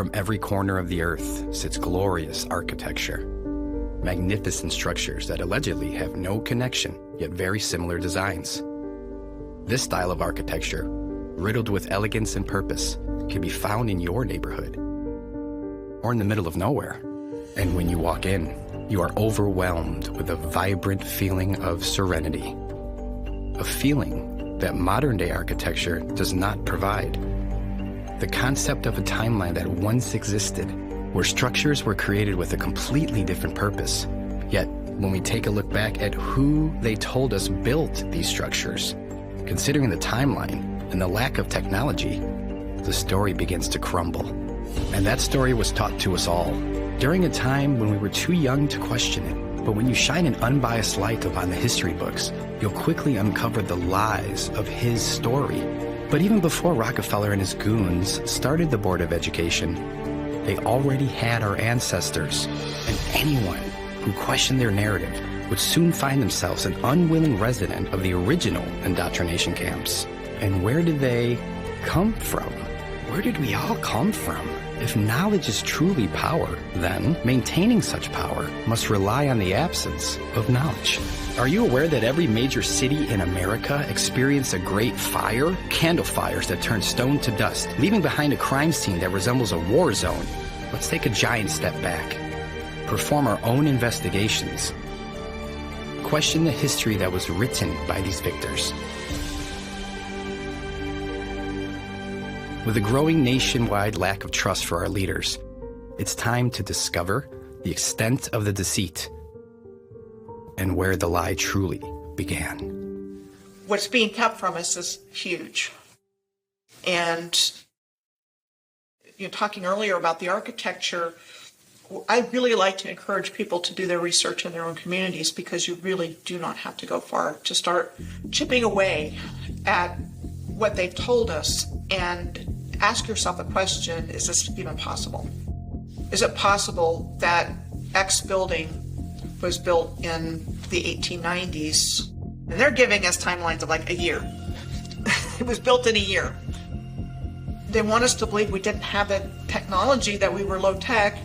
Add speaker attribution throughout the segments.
Speaker 1: From every corner of the earth sits glorious architecture. Magnificent structures that allegedly have no connection, yet very similar designs. This style of architecture, riddled with elegance and purpose, can be found in your neighborhood or in the middle of nowhere. And when you walk in, you are overwhelmed with a vibrant feeling of serenity, a feeling that modern-day architecture does not provide. The concept of a timeline that once existed, where structures were created with a completely different purpose. Yet, when we take a look back at who they told us built these structures, considering the timeline and the lack of technology, the story begins to crumble. And that story was taught to us all during a time when we were too young to question it. But when you shine an unbiased light upon the history books, you'll quickly uncover the lies of his story. But even before Rockefeller and his goons started the Board of Education, they already had our ancestors, and anyone who questioned their narrative would soon find themselves an unwilling resident of the original indoctrination camps. And where did they come from? Where did we all come from? If knowledge is truly power, then maintaining such power must rely on the absence of knowledge. Are you aware that every major city in America experienced a great fire? Candle fires that turned stone to dust, leaving behind a crime scene that resembles a war zone. Let's take a giant step back. Perform our own investigations. Question the history that was written by these victors. With a growing nationwide lack of trust for our leaders, it's time to discover the extent of the deceit and where the lie truly began.
Speaker 2: What's being kept from us is huge. And you're talking earlier about the architecture. I really like to encourage people to do their research in their own communities, because you really do not have to go far to start chipping away at what they've told us and ask yourself a question: is this even possible? Is it possible that X building was built in the 1890s? And they're giving us timelines of like a year. It was built in a year. They want us to believe we didn't have the technology, that we were low tech,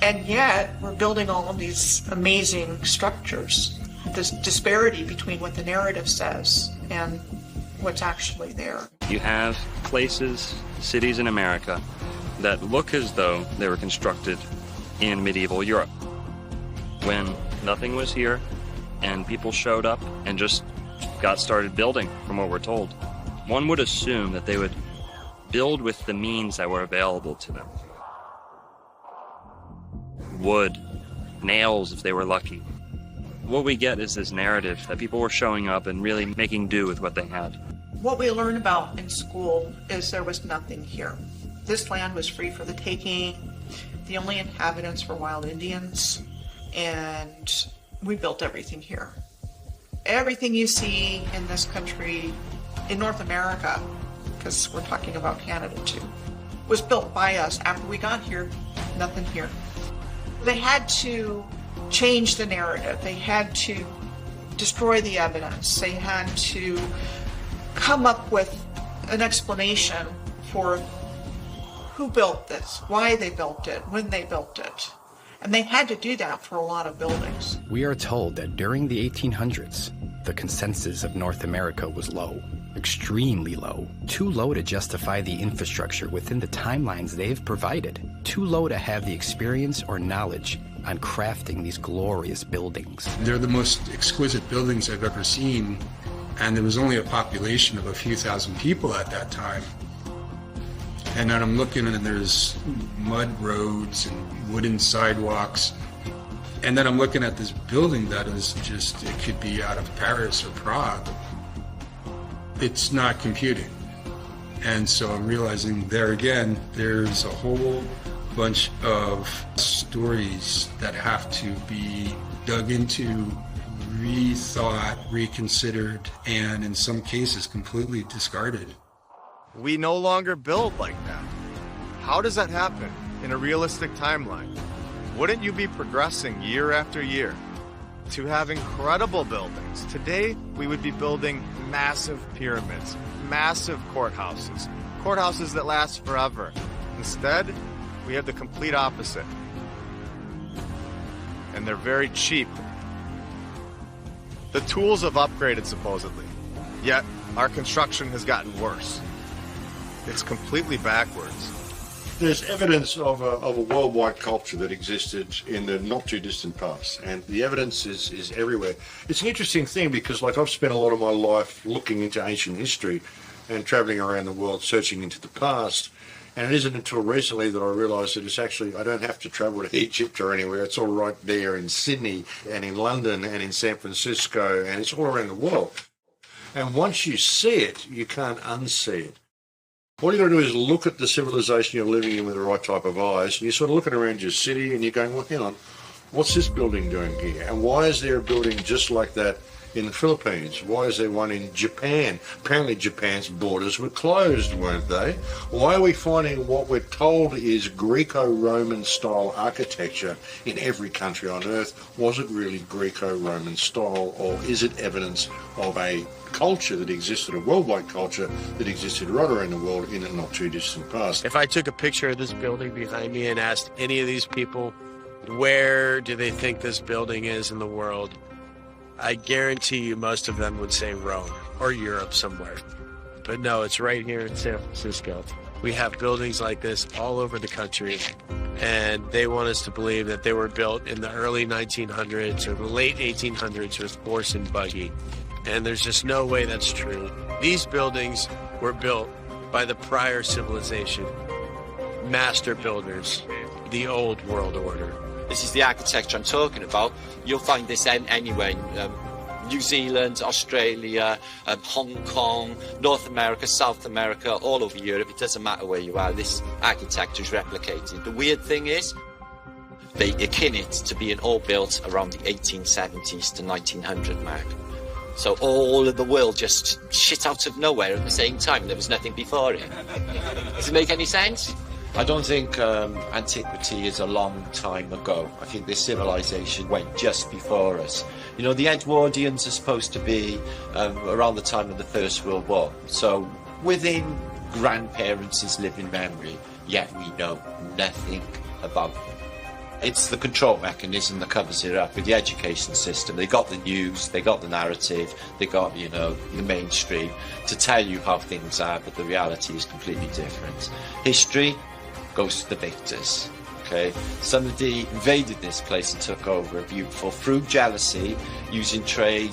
Speaker 2: and yet we're building all of these amazing structures. This disparity between what the narrative says and what's actually there.
Speaker 3: You have places, cities in America that look as though they were constructed in medieval Europe, when nothing was here and people showed up and just got started building, from what we're told. One would assume that they would build with the means that were available to them. Wood, nails if they were lucky. What we get is this narrative that people were showing up and really making do with what they had.
Speaker 2: What we learn about in school is there was nothing here. This land was free for the taking. The only inhabitants were wild Indians, and we built everything here. Everything you see in this country, in North America, because we're talking about Canada too, was built by us. After we got here, nothing here. They had to change the narrative. They had to destroy the evidence. They had to come up with an explanation for who built this, why they built it, when they built it. And they had to do that for a lot of buildings.
Speaker 1: We are told that during the 1800s, the consensus of North America was low, extremely low, too low to justify the infrastructure within the timelines they've provided, too low to have the experience or knowledge on crafting these glorious buildings.
Speaker 4: They're the most exquisite buildings I've ever seen, and there was only a population of a few thousand people at that time. And then I'm looking, and there's mud roads and wooden sidewalks. And then I'm looking at this building that is just, it could be out of Paris or Prague. It's not computing. And so I'm realizing there again, there's a whole bunch of stories that have to be dug into, rethought, reconsidered, and in some cases completely discarded.
Speaker 5: We no longer build like that. How does that happen in a realistic timeline? Wouldn't you be progressing year after year to have incredible buildings? Today, we would be building massive pyramids, massive courthouses that last forever. Instead, We have the complete opposite. And they're very cheap. The tools have upgraded supposedly, yet our construction has gotten worse. It's completely backwards.
Speaker 6: There's evidence of a worldwide culture that existed in the not too distant past, and the evidence is everywhere. It's an interesting thing because, like, I've spent a lot of my life looking into ancient history and traveling around the world searching into the past, and it isn't until recently that I realised that it's actually, I don't have to travel to Egypt or anywhere. It's all right there in Sydney and in London and in San Francisco, and it's all around the world. And once you see it, you can't unsee it. All you got to do is look at the civilization you're living in with the right type of eyes, and you're sort of looking around your city and you're going, well, hang on, what's this building doing here? And why is there a building just like that in the Philippines? Why is there one in Japan? Apparently Japan's borders were closed, weren't they? Why are we finding what we're told is Greco-Roman style architecture in every country on earth? Was it really Greco-Roman style, or is it evidence of a culture that existed, a worldwide culture that existed right around the world in a not too distant past?
Speaker 7: If I took a picture of this building behind me and asked any of these people, where do they think this building is in the world, I guarantee you most of them would say Rome or Europe somewhere. But no, it's right here in San Francisco. We have buildings like this all over the country, and they want us to believe that they were built in the early 1900s or the late 1800s with horse and buggy. And there's just no way that's true. These buildings were built by the prior civilization, master builders, the old world order.
Speaker 8: This is the architecture I'm talking about. You'll find this anywhere in New Zealand, Australia, Hong Kong, North America, South America, all over Europe. It doesn't matter where you are, this architecture is replicated. The weird thing is, they akin it to being all built around the 1870s to 1900 mark. So all of the world just shit out of nowhere at the same time. There was nothing before it. Does it make any sense?
Speaker 9: I don't think antiquity is a long time ago. I think this civilization went just before us. You know, the Edwardians are supposed to be around the time of the First World War. So within grandparents' living memory, yet we know nothing about them. It's the control mechanism that covers it up with the education system. They got the news, they got the narrative, they got, you know, the mainstream to tell you how things are, but the reality is completely different. History goes to the victors, okay? Somebody invaded this place and took over, beautiful, through jealousy, using trade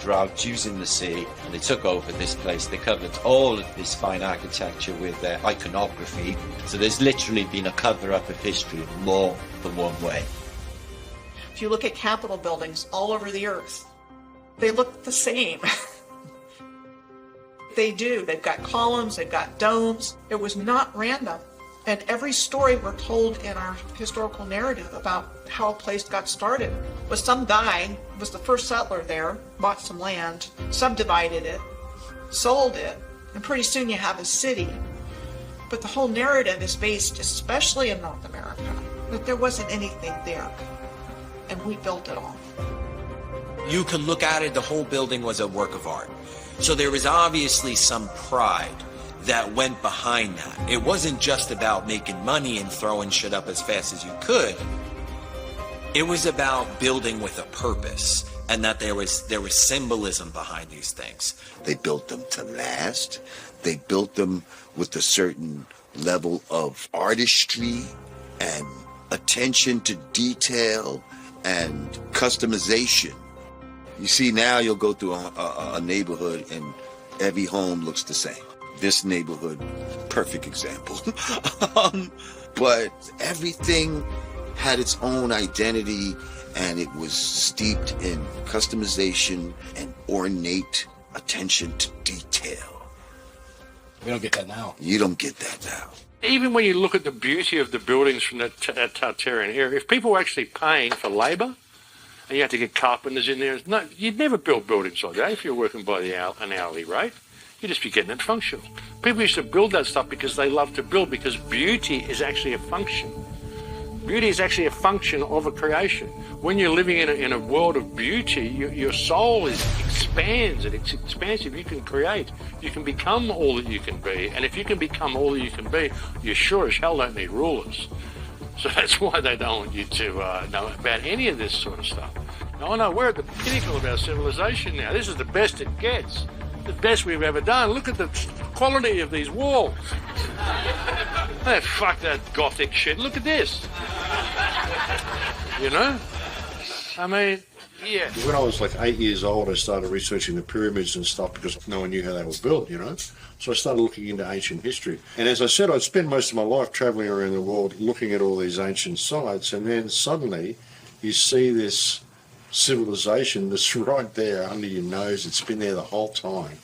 Speaker 9: routes, using the sea, and they took over this place. They covered all of this fine architecture with their iconography. So there's literally been a cover-up of history in more than one way.
Speaker 2: If you look at Capitol buildings all over the earth, they look the same. They do. They've got columns, they've got domes. It was not random. And every story we're told in our historical narrative about how a place got started was some guy was the first settler there, bought some land, subdivided it, sold it, and pretty soon you have a city. But the whole narrative is based, especially in North America, that there wasn't anything there, and we built it all.
Speaker 10: You could look at it, the whole building was a work of art. So there was obviously some pride that went behind that. It wasn't just about making money and throwing shit up as fast as you could. It was about building with a purpose, and that there was symbolism behind these things.
Speaker 11: They built them to last. They built them with a certain level of artistry and attention to detail and customization. You see, now you'll go through a neighborhood and every home looks the same. This neighborhood, perfect example. But everything had its own identity, and it was steeped in customization and ornate attention to detail.
Speaker 1: We don't get that now.
Speaker 11: You don't get that now.
Speaker 12: Even when you look at the beauty of the buildings from that Tartarian era, if people were actually paying for labour, and you had to get carpenters in there, no, you'd never build buildings like that if you're working by an hourly rate. You'd just be getting it functional. People used to build that stuff because they love to build, because beauty is actually a function. Beauty is actually a function of a creation. When you're living in a world of beauty, your soul expands, and it's expansive. You can create. You can become all that you can be. And if you can become all that you can be, you sure as hell don't need rulers. So that's why they don't want you to know about any of this sort of stuff. No, no, we're at the pinnacle of our civilization now. This is the best it gets. The best we've ever done. Look at the quality of these walls. Fuck that Gothic shit. Look at this. You know? I mean, yeah.
Speaker 6: When I was like 8 years old, I started researching the pyramids and stuff because no one knew how they were built, you know? So I started looking into ancient history. And as I said, I'd spent most of my life traveling around the world looking at all these ancient sites, and then suddenly you see this civilization that's right there under your nose. It's been there the whole time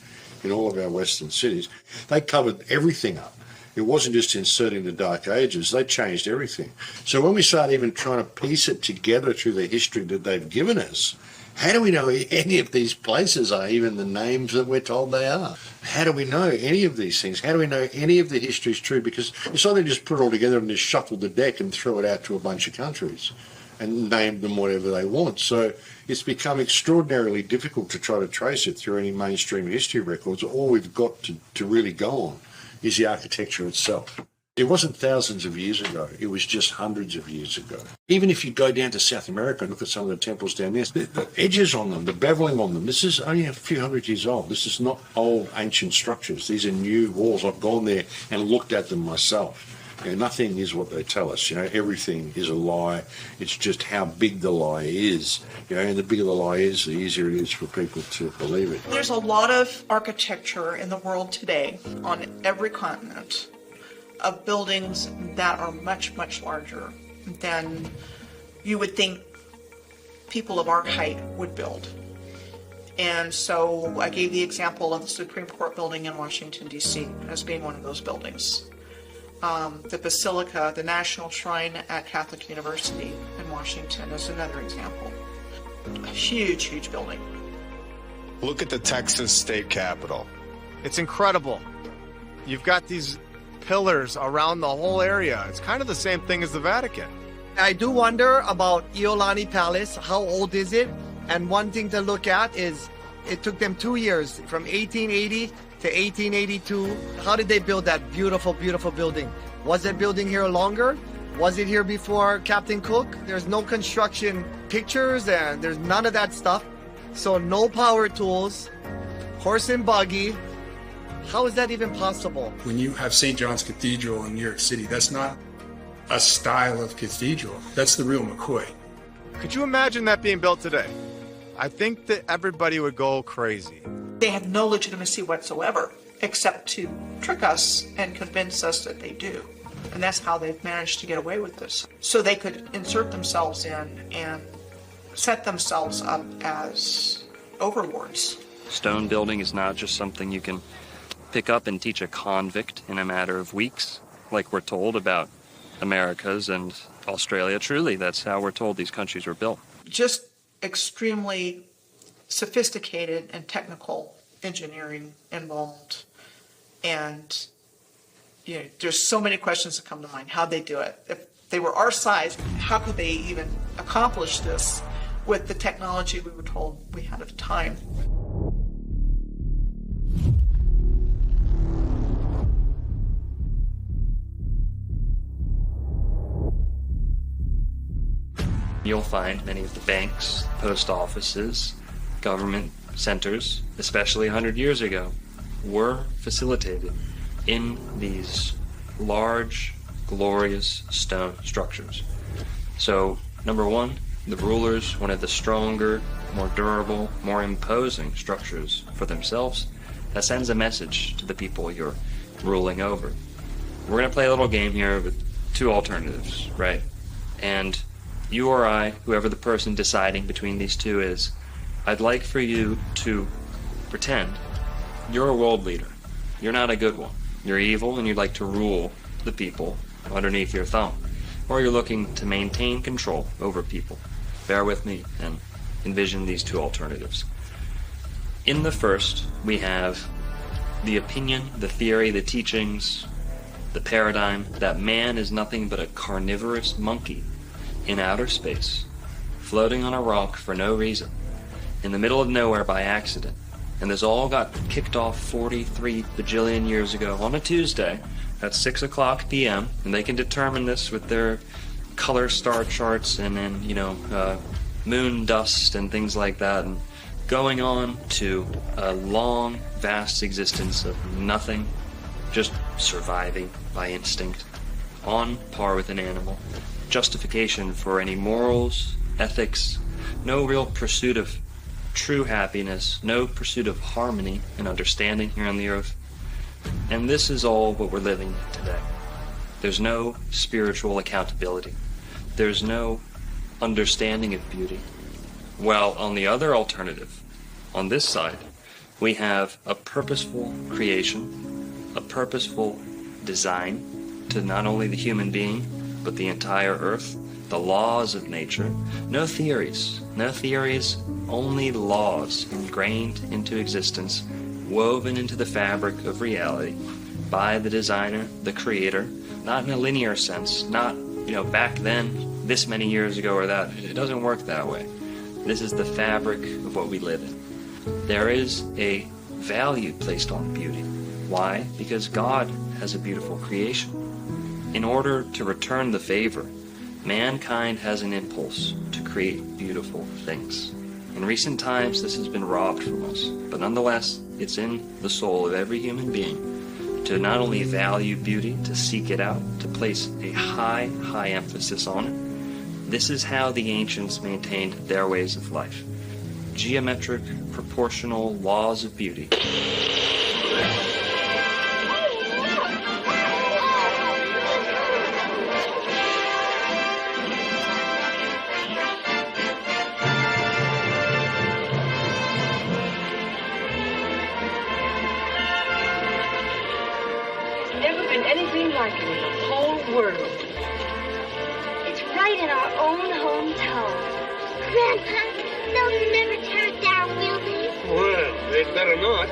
Speaker 6: in all of our Western cities. They covered everything up. It wasn't just inserting the Dark Ages, they changed everything. So when we start even trying to piece it together through the history that they've given us, how do we know any of these places are even the names that we're told they are? How do we know any of these things? How do we know any of the history is true? Because it's not they just put it all together and just shuffle the deck and throw it out to a bunch of countries and name them whatever they want. So it's become extraordinarily difficult to try to trace it through any mainstream history records. All we've got to really go on is the architecture itself. It wasn't thousands of years ago, it was just hundreds of years ago. Even if you go down to South America and look at some of the temples down there, the edges on them, the beveling on them, this is only a few hundred years old. This is not old ancient structures. These are new walls. I've gone there and looked at them myself. You know, nothing is what they tell us. You know, everything is a lie. It's just how big the lie is. You know, and the bigger the lie is, the easier it is for people to believe it.
Speaker 2: There's a lot of architecture in the world today on every continent of buildings that are much, much larger than you would think people of our height would build. And so I gave the example of the Supreme Court building in Washington, D.C. as being one of those buildings. The Basilica, the National Shrine at Catholic University in Washington is another example. A huge, huge building.
Speaker 5: Look at the Texas state capitol. It's incredible. You've got these pillars around the whole area. It's kind of the same thing as the Vatican.
Speaker 13: I do wonder about Iolani Palace. How old is it? And one thing to look at is it took them 2 years, from 1880 to 1882. How did they build that beautiful, beautiful building? Was that building here longer? Was it here before Captain Cook? There's no construction pictures and there's none of that stuff. So no power tools, horse and buggy. How is that even possible?
Speaker 4: When you have St. John's Cathedral in New York City, that's not a style of cathedral. That's the real McCoy.
Speaker 5: Could you imagine that being built today? I think that everybody would go crazy.
Speaker 2: They have no legitimacy whatsoever, except to trick us and convince us that they do. And that's how they've managed to get away with this. So they could insert themselves in and set themselves up as overlords.
Speaker 3: Stone building is not just something you can pick up and teach a convict in a matter of weeks, like we're told about Americas and Australia. Truly, that's how we're told these countries were built.
Speaker 2: Just extremely sophisticated and technical engineering involved. And you know, there's so many questions that come to mind. How'd they do it? If they were our size, how could they even accomplish this with the technology we were told we had at the time?
Speaker 3: You'll find many of the banks, post offices, government centers, especially 100 years ago, were facilitated in these large, glorious stone structures. So, number one, the rulers wanted the stronger, more durable, more imposing structures for themselves. That sends a message to the people you're ruling over. We're going to play a little game here with two alternatives, right? And you or I, whoever the person deciding between these two is, I'd like for you to pretend you're a world leader. You're not a good one. You're evil and you'd like to rule the people underneath your thumb. Or you're looking to maintain control over people. Bear with me and envision these two alternatives. In the first, we have the opinion, the theory, the teachings, the paradigm that man is nothing but a carnivorous monkey in outer space, floating on a rock for no reason, in the middle of nowhere by accident. And this all got kicked off 43 bajillion years ago on a Tuesday at 6 o'clock p.m. And they can determine this with their color star charts and then, moon dust and things like that, and going on to a long, vast existence of nothing, just surviving by instinct, on par with an animal. Justification for any morals, ethics, no real pursuit of true happiness, no pursuit of harmony and understanding here on the earth. And this is all what we're living today. There's no spiritual accountability. There's no understanding of beauty. Well, on the other alternative, on this side, we have a purposeful creation, a purposeful design to not only the human being, but the entire earth, the laws of nature. No theories, only laws ingrained into existence, woven into the fabric of reality by the designer, the creator, not in a linear sense, not, back then, this many years ago or that. It doesn't work that way. This is the fabric of what we live in. There is a value placed on beauty. Why? Because God has a beautiful creation. In order to return the favor, mankind has an impulse to create beautiful things. In recent times, this has been robbed from us, but nonetheless, it's in the soul of every human being to not only value beauty, to seek it out, to place a high, high emphasis on it. This is how the ancients maintained their ways of life. Geometric, proportional laws of beauty.
Speaker 14: Like it in the whole world. It's right in our own hometown.
Speaker 15: Grandpa, they'll never tear it down, will they?
Speaker 12: Well, they'd better not.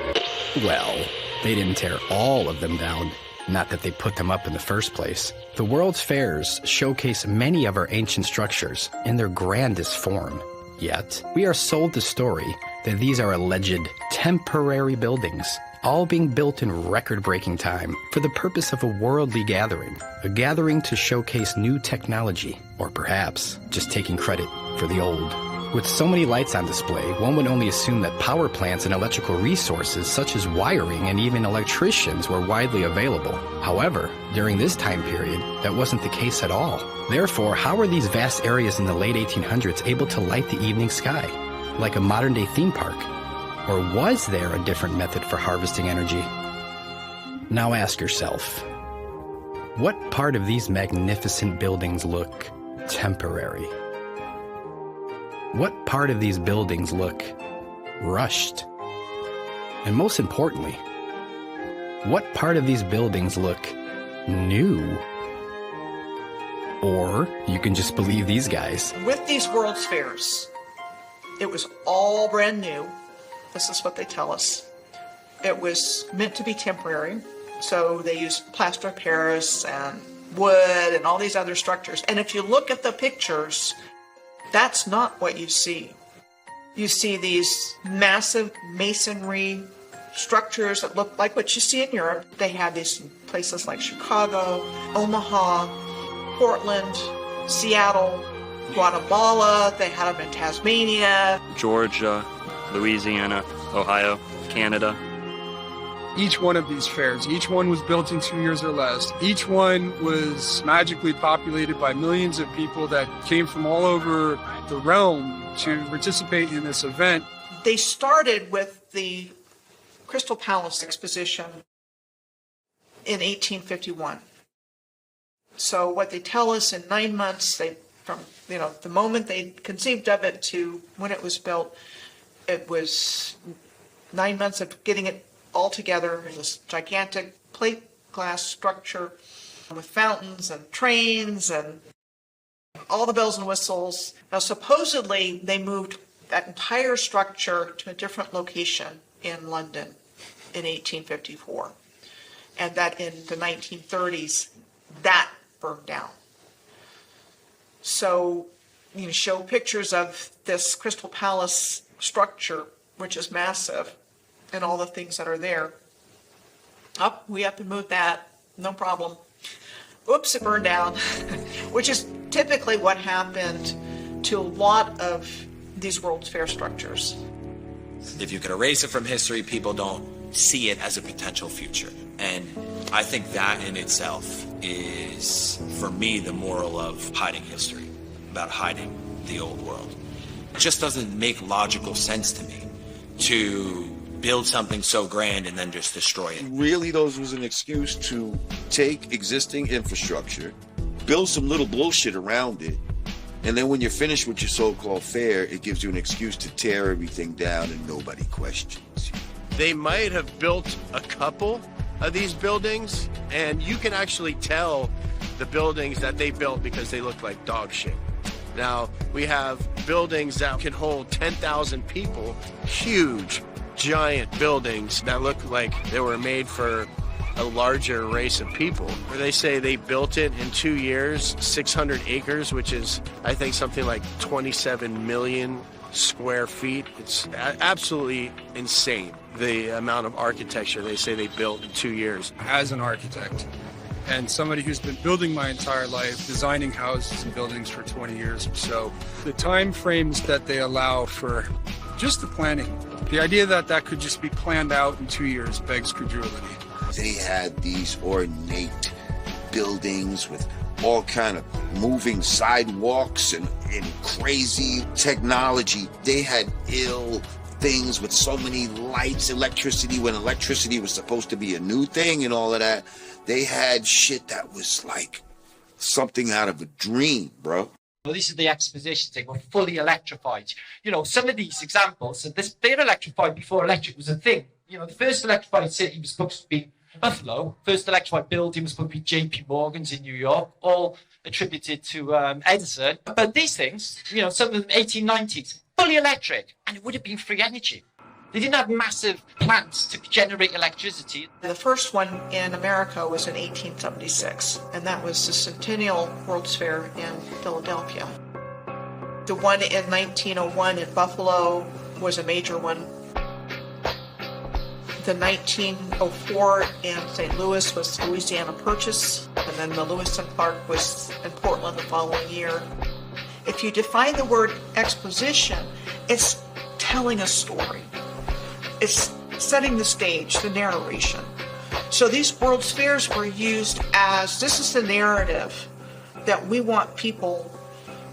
Speaker 1: Well, they didn't tear all of them down. Not that they put them up in the first place. The World's Fairs showcase many of our ancient structures in their grandest form. Yet, we are sold the story that these are alleged temporary buildings, all being built in record-breaking time for the purpose of a worldly gathering, a gathering to showcase new technology, or perhaps just taking credit for the old. With so many lights on display, one would only assume that power plants and electrical resources such as wiring and even electricians were widely available. However, during this time period, that wasn't the case at all. Therefore, how were these vast areas in the late 1800s able to light the evening sky, like a modern-day theme park? Or was there a different method for harvesting energy? Now ask yourself, what part of these magnificent buildings look temporary? What part of these buildings look rushed? And most importantly, what part of these buildings look new? Or you can just believe these guys.
Speaker 2: With these World's Fairs, it was all brand new. This is what they tell us. It was meant to be temporary, so they used plaster of Paris and wood and all these other structures. And if you look at the pictures, that's not what you see. You see these massive masonry structures that look like what you see in Europe. They have these in places like Chicago, Omaha, Portland, Seattle, Guatemala. They had them in Tasmania,
Speaker 3: Georgia, Louisiana, Ohio, Canada.
Speaker 4: Each one of these fairs, each one was built in 2 years or less. Each one was magically populated by millions of people that came from all over the realm to participate in this event.
Speaker 2: They started with the Crystal Palace exposition in 1851. So what they tell us in 9 months, from the moment they conceived of it to when it was built, it was 9 months of getting it all together in this gigantic plate glass structure with fountains and trains and all the bells and whistles. Now, supposedly, they moved that entire structure to a different location in London in 1854, and that in the 1930s, that burned down. So you show pictures of this Crystal Palace structure, which is massive, and all the things that are there. We have to move that, no problem. Oops, it burned down, which is typically what happened to a lot of these World's Fair structures.
Speaker 10: If you could erase it from history, people don't see it as a potential future. And I think that in itself is, for me, the moral of hiding history, about hiding the old world. It just doesn't make logical sense to me to build something so grand and then just destroy it.
Speaker 11: Really, those was an excuse to take existing infrastructure, build some little bullshit around it, and then when you're finished with your so-called fair, it gives you an excuse to tear everything down and nobody questions you.
Speaker 7: They might have built a couple of these buildings, and you can actually tell the buildings that they built because they look like dog shit. Now, we have buildings that can hold 10,000 people, huge, giant buildings that look like they were made for a larger race of people. Where they say they built it in 2 years, 600 acres, which is, I think, something like 27 million square feet. It's absolutely insane, the amount of architecture they say they built in 2 years.
Speaker 4: As an architect and somebody who's been building my entire life, designing houses and buildings for 20 years or so, the time frames that they allow for just the planning, the idea that that could just be planned out in 2 years begs credulity.
Speaker 11: They had these ornate buildings with all kind of moving sidewalks and crazy technology. They had ill things with so many lights, electricity, when electricity was supposed to be a new thing and all of that. They had shit that was like something out of a dream, bro.
Speaker 16: Well, these are the expositions. They were fully electrified. You know, some of these examples, they're electrified before electric was a thing. You know, the first electrified city was supposed to be Buffalo. First electrified building was supposed to be J.P. Morgan's in New York, all attributed to Edison. But these things, you know, some of them 1890s, fully electric, and it would have been free energy. They didn't have massive plants to generate electricity.
Speaker 2: The first one in America was in 1876, and that was the Centennial World's Fair in Philadelphia. The one in 1901 in Buffalo was a major one. The 1904 in St. Louis was Louisiana Purchase, and then the Lewis and Clark was in Portland the following year. If you define the word exposition, it's telling a story. It's setting the stage, the narration. So these World's Fairs were used as, this is the narrative that we want people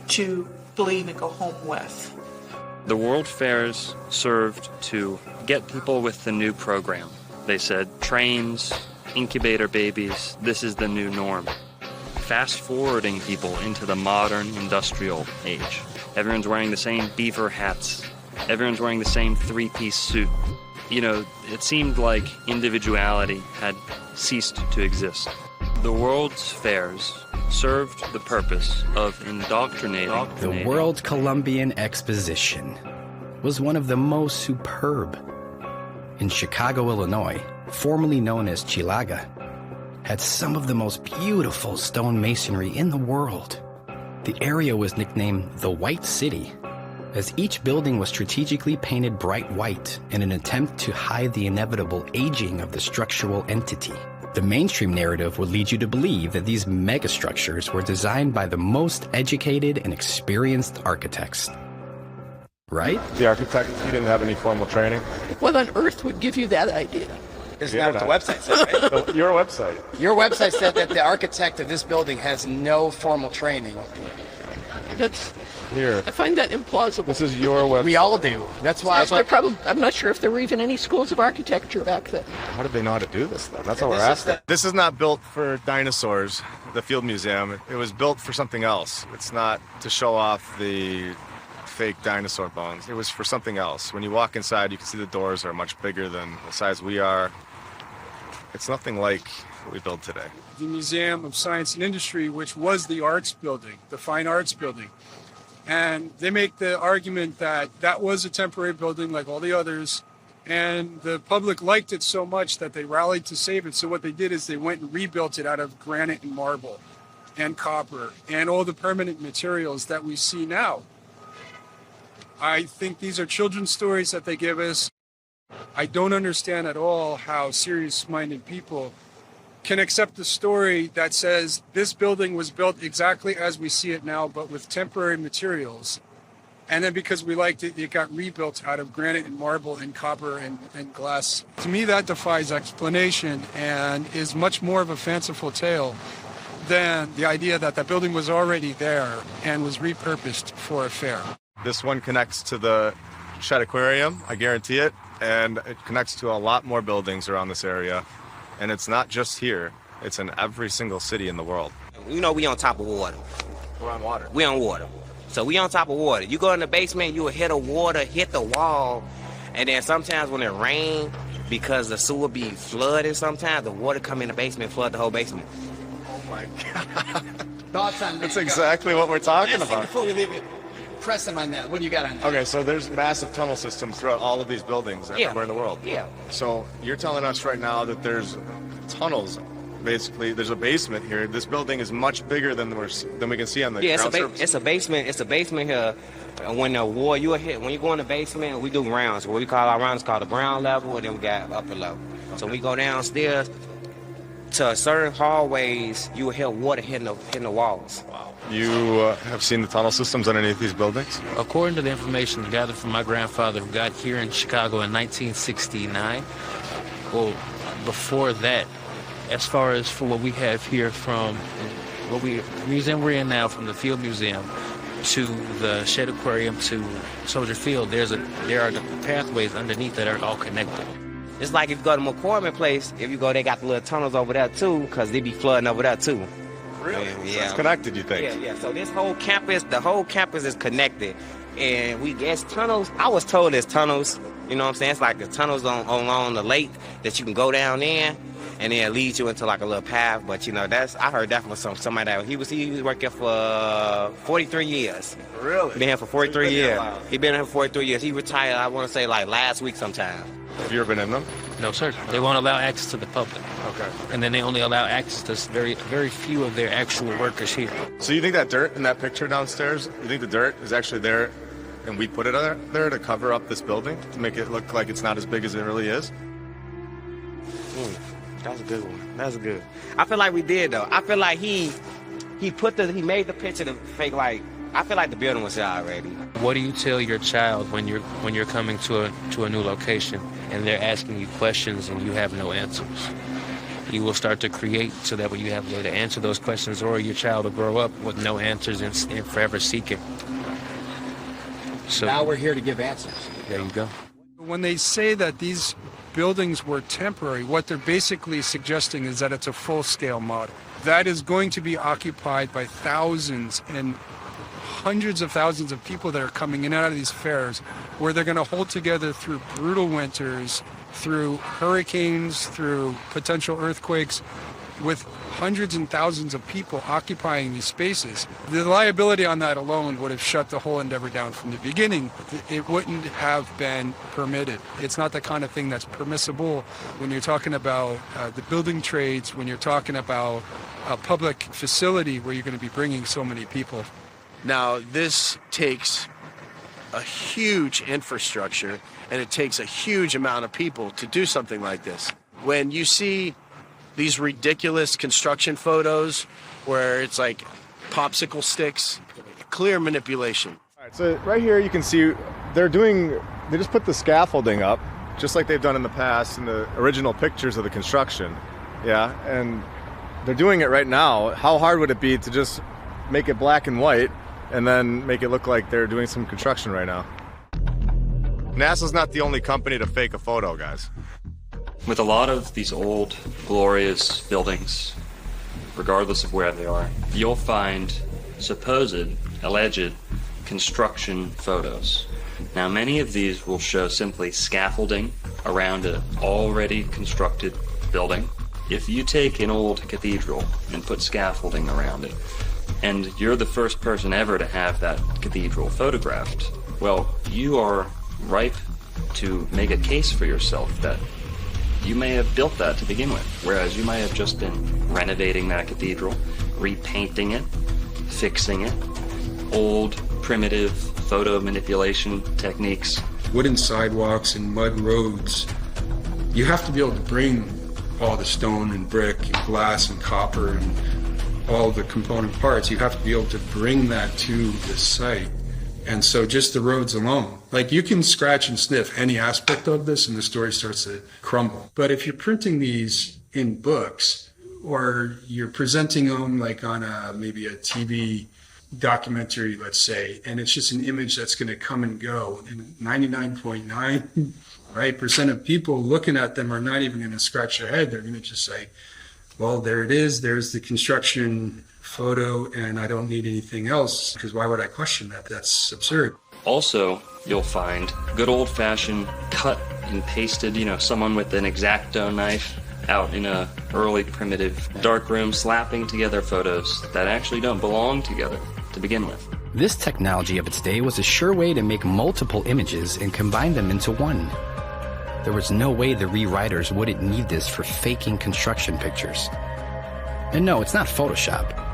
Speaker 2: to believe and go home with.
Speaker 3: The World Fairs served to get people with the new program. They said, trains, incubator babies, this is the new norm. Fast forwarding people into the modern industrial age. Everyone's wearing the same beaver hats. Everyone's wearing the same three-piece suit. You know, it seemed like individuality had ceased to exist. The World's Fairs served the purpose of indoctrinating.
Speaker 1: The World Columbian Exposition was one of the most superb. In Chicago, Illinois, formerly known as Chilaga, had some of the most beautiful stone masonry in the world. The area was nicknamed the White City, as each building was strategically painted bright white in an attempt to hide the inevitable aging of the structural entity. The mainstream narrative would lead you to believe that these megastructures were designed by the most educated and experienced architects. Right?
Speaker 17: The architect, you didn't have any formal training?
Speaker 18: What on earth would give you that idea?
Speaker 19: Isn't that what the website said, right?
Speaker 17: Your website.
Speaker 19: Your website said that the architect of this building has no formal training.
Speaker 18: That's...
Speaker 17: Here.
Speaker 18: I find that implausible.
Speaker 17: This is your website.
Speaker 19: We all do. That's why.
Speaker 18: I'm not sure if there were even any schools of architecture back then.
Speaker 17: How did they know how to do this, then? That's all we're asking.
Speaker 5: This is not built for dinosaurs, the Field Museum. It was built for something else. It's not to show off the fake dinosaur bones. It was for something else. When you walk inside, you can see the doors are much bigger than the size we are. It's nothing like what we build today.
Speaker 4: The Museum of Science and Industry, which was the arts building, the fine arts building. And they make the argument that that was a temporary building like all the others, and the public liked it so much that they rallied to save it. So what they did is they went and rebuilt it out of granite and marble and copper and all the permanent materials that we see now. I think these are children's stories that they give us. I don't understand at all how serious-minded people can accept the story that says this building was built exactly as we see it now, but with temporary materials. And then because we liked it, it got rebuilt out of granite and marble and copper and glass. To me, that defies explanation and is much more of a fanciful tale than the idea that that building was already there and was repurposed for a fair.
Speaker 5: This one connects to the Shed Aquarium, I guarantee it, and it connects to a lot more buildings around this area. And it's not just here, it's in every single city in the world.
Speaker 20: You know we on top of water.
Speaker 5: We're on water.
Speaker 20: We on water. So we on top of water. You go in the basement, you will hit the water, hit the wall, and then sometimes when it rains, because the sewer be flooded sometimes, the water come in the basement, flood the whole basement.
Speaker 5: Oh my God.
Speaker 19: Thoughts on that?
Speaker 5: That's exactly what we're talking about.
Speaker 19: Before we leave it, press them on that. What do you got on that?
Speaker 5: Okay, so there's massive tunnel systems throughout all of these buildings everywhere in the world.
Speaker 20: Yeah.
Speaker 5: So you're telling us right now that there's tunnels. Basically, there's a basement here. This building is much bigger than we can see on the ground surface.
Speaker 20: It's a basement. It's a basement here. When the war you hit, when you go in the basement, we do rounds. What we call our rounds called the ground level, and then we got upper level. So we go downstairs to certain hallways. You will hear water hitting the walls.
Speaker 5: Wow. You have seen the tunnel systems on any of these buildings?
Speaker 21: According to the information gathered from my grandfather, who got here in Chicago in 1969. Well, before that. As far as for what we have here from the museum we're in now, from the Field Museum to the Shed Aquarium to Soldier Field, there are the pathways underneath that are all connected.
Speaker 20: It's like if you go to McCormick Place, if you go, they got the little tunnels over there too, because they be flooding over there too.
Speaker 5: Really?
Speaker 20: Yeah.
Speaker 5: So it's connected, you think?
Speaker 20: Yeah. So this whole campus, the whole campus is connected. And there's tunnels. I was told there's tunnels, you know what I'm saying? It's like the tunnels along the lake that you can go down in. And then it leads you into like a little path, but you know I heard that from somebody that he was working for 43 years.
Speaker 5: Really?
Speaker 20: Been here for 43 years. He been here for 43 years. He retired. I want to say like last week sometime.
Speaker 5: Have you ever been in them?
Speaker 21: No, sir. They won't allow access to the public.
Speaker 5: Okay.
Speaker 21: And then they only allow access to very, very few of their actual workers here.
Speaker 5: So you think that dirt in that picture downstairs? You think the dirt is actually there, and we put it there to cover up this building to make it look like it's not as big as it really is?
Speaker 20: That's a good one. That's good. I feel like we did though. I feel like he made the picture to fake like. I feel like the building was here already.
Speaker 21: What do you tell your child when you're coming to a new location and they're asking you questions and you have no answers? You will start to create so that way you have a way to answer those questions, or your child will grow up with no answers and forever seeking. So
Speaker 19: now we're here to give answers.
Speaker 21: There you go.
Speaker 4: When they say that these buildings were temporary, what they're basically suggesting is that it's a full-scale model. That is going to be occupied by thousands and hundreds of thousands of people that are coming in and out of these fairs, where they're going to hold together through brutal winters, through hurricanes, through potential earthquakes, with hundreds and thousands of people occupying these spaces. The liability on that alone would have shut the whole endeavor down from the beginning. It wouldn't have been permitted. It's not the kind of thing that's permissible when you're talking about the building trades, when you're talking about a public facility where you're going to be bringing so many people.
Speaker 7: Now, this takes a huge infrastructure, and it takes a huge amount of people to do something like this. When you see these ridiculous construction photos where it's like popsicle sticks, clear manipulation.
Speaker 5: All right, so right here you can see they just put the scaffolding up, just like they've done in the past in the original pictures of the construction. Yeah, and they're doing it right now. How hard would it be to just make it black and white and then make it look like they're doing some construction right now? NASA's not the only company to fake a photo, guys.
Speaker 3: With a lot of these old, glorious buildings, regardless of where they are, you'll find supposed, alleged construction photos. Now, many of these will show simply scaffolding around an already constructed building. If you take an old cathedral and put scaffolding around it, and you're the first person ever to have that cathedral photographed, well, you are ripe to make a case for yourself that you may have built that to begin with, whereas you might have just been renovating that cathedral, repainting it, fixing it, old, primitive photo manipulation techniques.
Speaker 4: Wooden sidewalks and mud roads. You have to be able to bring all the stone and brick and glass and copper and all the component parts. You have to be able to bring that to the site. And so just the roads alone, like you can scratch and sniff any aspect of this and the story starts to crumble. But if you're printing these in books or you're presenting them like on maybe a TV documentary, let's say, and it's just an image that's going to come and go, and 99.9% right, of people looking at them are not even going to scratch their head. They're going to just say, well, there it is. There's the construction photo, and I don't need anything else, because why would I question that? That's absurd.
Speaker 3: Also, you'll find good old-fashioned cut and pasted, someone with an X-Acto knife out in a early primitive darkroom slapping together photos that actually don't belong together to begin with.
Speaker 1: This technology of its day was a sure way to make multiple images and combine them into one. There was no way the rewriters wouldn't need this for faking construction pictures. And no, it's not Photoshop,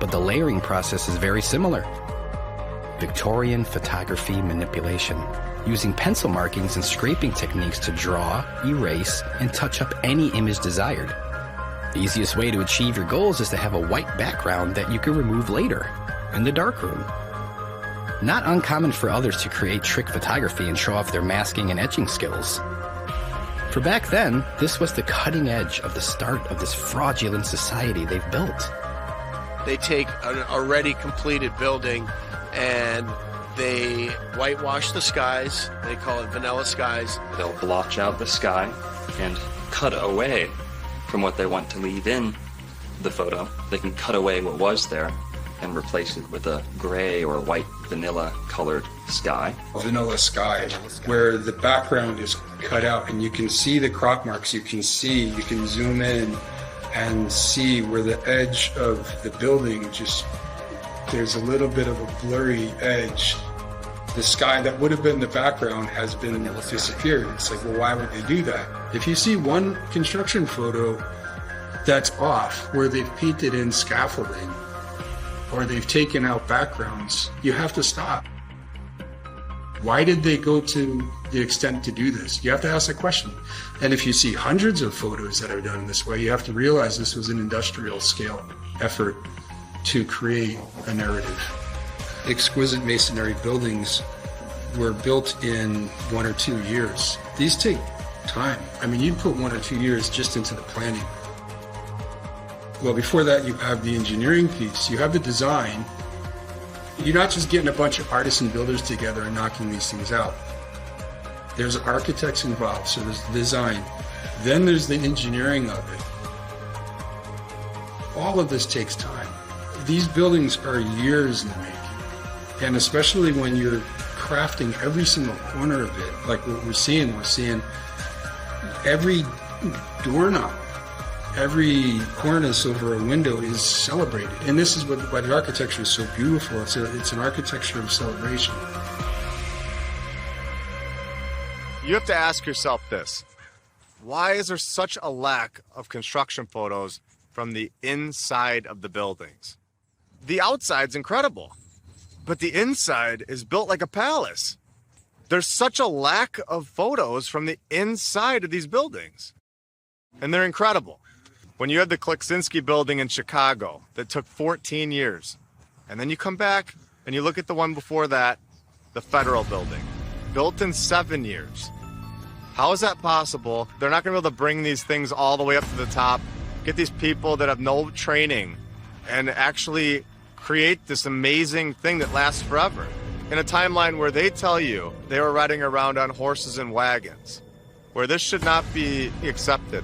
Speaker 1: but the layering process is very similar. Victorian photography manipulation, using pencil markings and scraping techniques to draw, erase, and touch up any image desired. The easiest way to achieve your goals is to have a white background that you can remove later in the darkroom. Not uncommon for others to create trick photography and show off their masking and etching skills. For back then, this was the cutting edge of the start of this fraudulent society they've built.
Speaker 7: They take an already completed building and they whitewash the skies. They call it vanilla skies.
Speaker 3: They'll blotch out the sky and cut away from what they want to leave in the photo. They can cut away what was there and replace it with a gray or white vanilla colored sky.
Speaker 4: Vanilla sky, where the background is cut out and you can see the crop marks. You can zoom in and see where the edge of the building there's a little bit of a blurry edge. The sky that would have been the background has been disappeared. It's like, well, why would they do that? If you see one construction photo that's off, where they've painted in scaffolding, or they've taken out backgrounds, you have to stop. Why did they go to the extent to do this? You have to ask that question. And if you see hundreds of photos that are done in this way, you have to realize this was an industrial scale effort to create a narrative. Exquisite masonry buildings were built in 1 or 2 years. These take time. I mean, you put 1 or 2 years just into the planning. Well, before that, you have the engineering piece. You have the design. You're not just getting a bunch of artists and builders together and knocking these things out. There's architects involved, so there's the design. Then there's the engineering of it. All of this takes time. These buildings are years in the making. And especially when you're crafting every single corner of it, like what we're seeing every doorknob, every cornice over a window is celebrated. And this is why the architecture is so beautiful. It's an architecture of celebration.
Speaker 5: You have to ask yourself this. Why is there such a lack of construction photos from the inside of the buildings? The outside's incredible, but the inside is built like a palace. There's such a lack of photos from the inside of these buildings, and they're incredible. When you had the Kleksinski building in Chicago that took 14 years, and then you come back and you look at the one before that, the Federal building, built in 7 years. How is that possible? They're not going to be able to bring these things all the way up to the top, get these people that have no training, and actually create this amazing thing that lasts forever. In a timeline where they tell you they were riding around on horses and wagons, where this should not be accepted.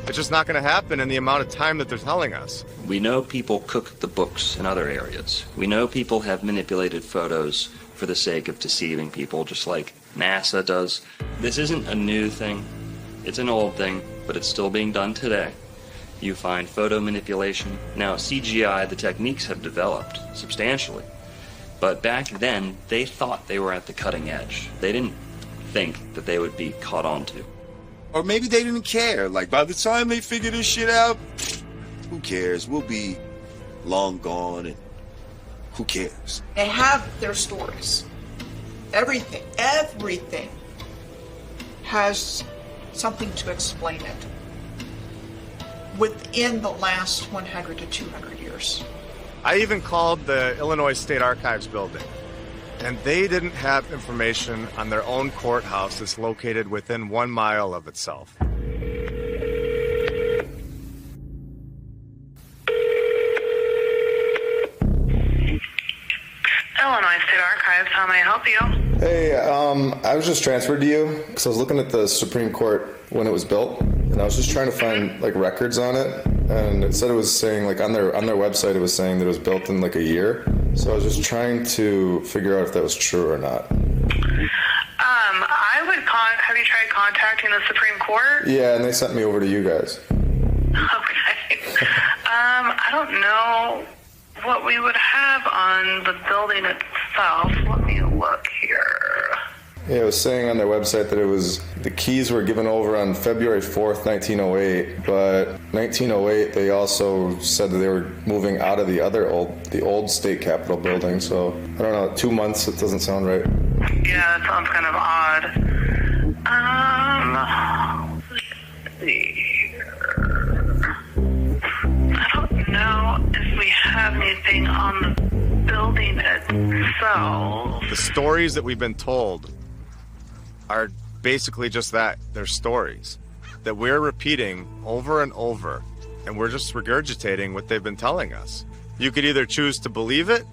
Speaker 5: It's just not going to happen in the amount of time that they're telling us.
Speaker 3: We know people cook the books in other areas. We know people have manipulated photos for the sake of deceiving people, just like NASA does. This isn't a new thing. It's an old thing, but it's still being done today. You find photo manipulation. Now, CGI, the techniques have developed substantially. But back then, they thought they were at the cutting edge. They didn't think that they would be caught on to.
Speaker 11: Or maybe they didn't care. Like, by the time they figure this shit out, who cares? We'll be long gone, and who cares?
Speaker 2: They have their stories. Everything has something to explain it. within the last 100 to 200 years.
Speaker 5: I even called the Illinois State Archives building, and they didn't have information on their own courthouse that's located within 1 mile of itself.
Speaker 8: Illinois State Archives, how may I help you?
Speaker 22: Hey, I was just transferred to you because I was looking at the Supreme Court when it was built, and I was just trying to find like records on it, and it said it was saying like on their website it was saying that it was built in like a year. So I was just trying to figure out if that was true or not.
Speaker 8: I would have you tried contacting the Supreme Court?
Speaker 22: Yeah, and they sent me over to you guys.
Speaker 8: Okay. I don't know what we would have on the building itself. Let me look here.
Speaker 22: Yeah, it was saying on their website that it was the keys were given over on February 4th, 1908, but 1908 they also said that they were moving out of the old state capitol building, so I don't know, 2 months, it doesn't sound right.
Speaker 8: Yeah, that sounds kind of odd. Let's see here. I don't know if we have anything on the building itself.
Speaker 5: The stories that we've been told are basically just that. They're stories that we're repeating over and over, and we're just regurgitating what they've been telling us. You could either choose to believe it,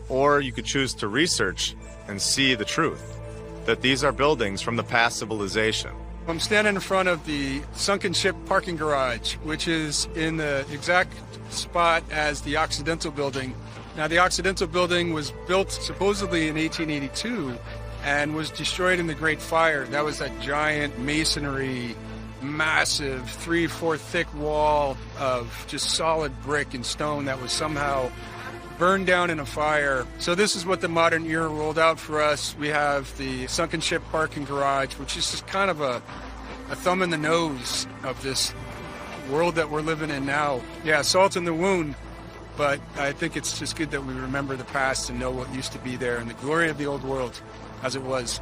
Speaker 5: or you could choose to research and see the truth, that these are buildings from the past civilization.
Speaker 4: I'm standing in front of the sunken ship parking garage, which is in the exact spot as the Occidental building. Now, the Occidental building was built supposedly in 1882 and was destroyed in the Great Fire. That was that giant masonry, massive 3-4 thick wall of just solid brick and stone that was somehow burned down in a fire. So this is what the modern era rolled out for us. We have the sunken ship parking garage, which is just kind of a thumb in the nose of this world that we're living in now. Yeah, salt in the wound, but I think it's just good that we remember the past and know what used to be there and the glory of the old world as it was.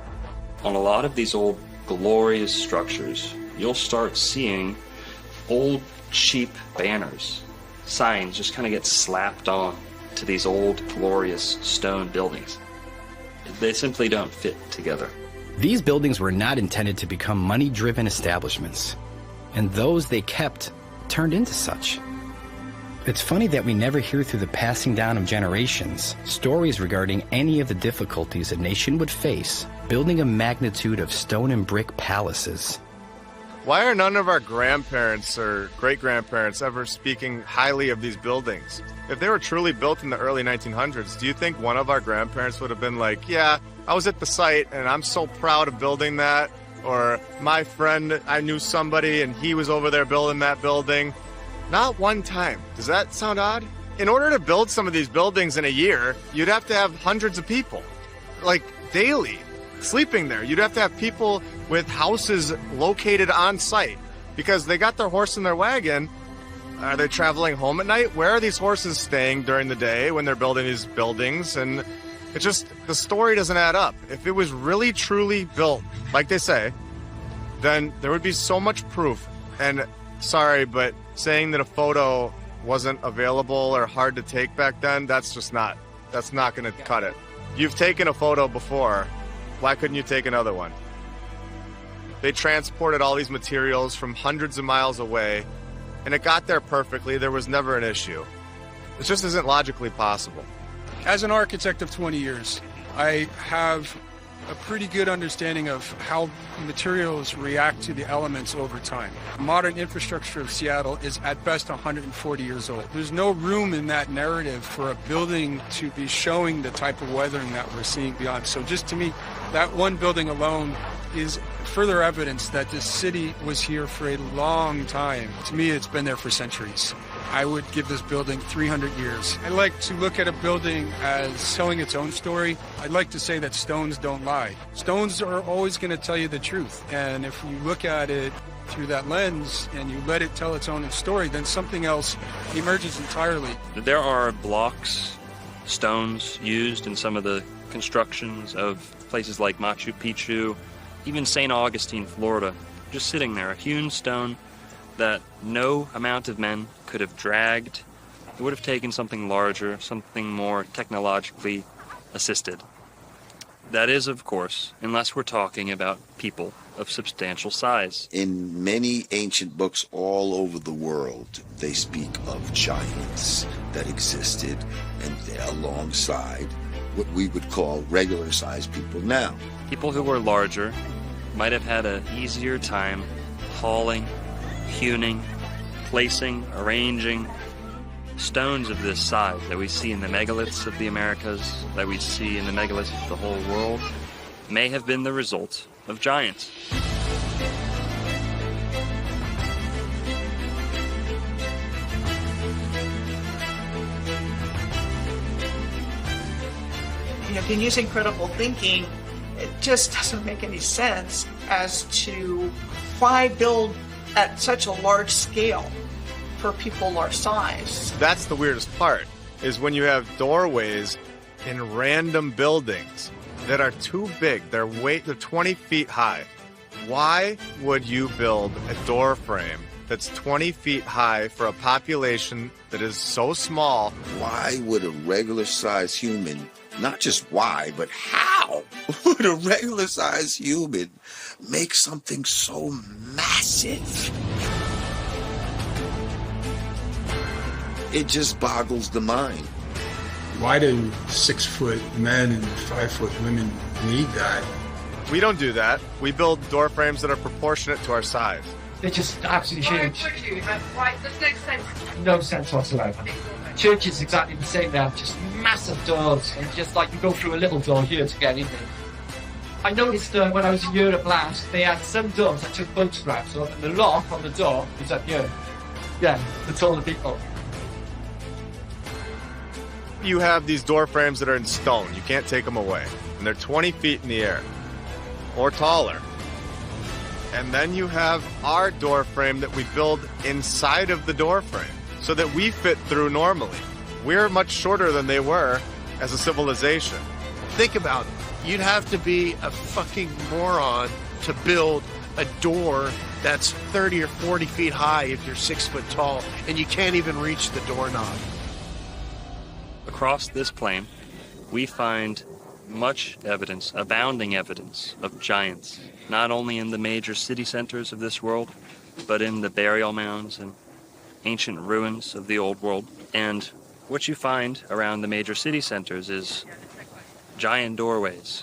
Speaker 3: On a lot of these old glorious structures, you'll start seeing old cheap banners, signs just kind of get slapped on to these old glorious stone buildings. They simply don't fit together.
Speaker 1: These buildings were not intended to become money-driven establishments, and those they kept turned into such. It's funny that we never hear through the passing down of generations stories regarding any of the difficulties a nation would face building a magnitude of stone and brick palaces.
Speaker 5: Why are none of our grandparents or great-grandparents ever speaking highly of these buildings? If they were truly built in the early 1900s, do you think one of our grandparents would have been like, yeah, I was at the site and I'm so proud of building that? Or my friend, I knew somebody and he was over there building that building? Not one time. Does that sound odd? In order to build some of these buildings in a year, you'd have to have hundreds of people, like daily, sleeping there. You'd have to have people with houses located on site because they got their horse in their wagon. Are they traveling home at night? Where are these horses staying during the day when they're building these buildings? And it's just, the story doesn't add up. If it was really truly built, like they say, then there would be so much proof. And sorry, but saying that a photo wasn't available or hard to take back then, that's not going to cut it. You've taken a photo before. Why couldn't you take another one? They transported all these materials from hundreds of miles away, and it got there perfectly. There was never an issue. It just isn't logically possible.
Speaker 4: As an architect of 20 years, I have a pretty good understanding of how materials react to the elements over time. Modern infrastructure of Seattle is at best 140 years old. There's no room in that narrative for a building to be showing the type of weathering that we're seeing beyond. So just to me, that one building alone is further evidence that this city was here for a long time. To me, it's been there for centuries. I would give this building 300 years. I like to look at a building as telling its own story. I'd like to say that stones don't lie. Stones are always going to tell you the truth. And if you look at it through that lens and you let it tell its own story, then something else emerges entirely.
Speaker 3: There are blocks, stones used in some of the constructions of places like Machu Picchu, even St. Augustine, Florida, just sitting there, a hewn stone that no amount of men could have dragged. It would have taken something larger, something more technologically assisted. That is, of course, unless we're talking about people of substantial size.
Speaker 11: In many ancient books all over the world, they speak of giants that existed and alongside what we would call regular-sized people now.
Speaker 3: People who were larger might have had an easier time hauling, hewing, placing, arranging stones of this size that we see in the megaliths of the Americas, that we see in the megaliths of the whole world, may have been the result of giants.
Speaker 2: If you're using critical thinking, it just doesn't make any sense as to why build at such a large scale for people our size.
Speaker 5: That's the weirdest part, is when you have doorways in random buildings that are too big. They're 20 feet high. Why would you build a door frame that's 20 feet high for a population that is so small?
Speaker 11: Why would a regular-sized human, not just why, but how would a regular-sized human make something so massive? It just boggles the mind.
Speaker 4: Why do 6-foot men and 5-foot women need that?
Speaker 5: We don't do that. We build door frames that are proportionate to our size.
Speaker 16: They're just absolutely huge. No sense whatsoever. Church is exactly the same. They have just massive doors, and just like you go through a little door here to get in there. I noticed when I was in Europe last, they had some doors that took photographs of, and the lock on the door was up here. Yeah, the taller people.
Speaker 5: You have these door frames that are in stone. You can't take them away. And they're 20 feet in the air or taller. And then you have our door frame that we build inside of the door frame so that we fit through normally. We're much shorter than they were as a civilization.
Speaker 7: Think about it. You'd have to be a fucking moron to build a door that's 30 or 40 feet high if you're 6 foot tall, and you can't even reach the doorknob.
Speaker 3: Across this plain, we find much evidence, abounding evidence of giants, not only in the major city centers of this world, but in the burial mounds and ancient ruins of the old world. And what you find around the major city centers is giant doorways.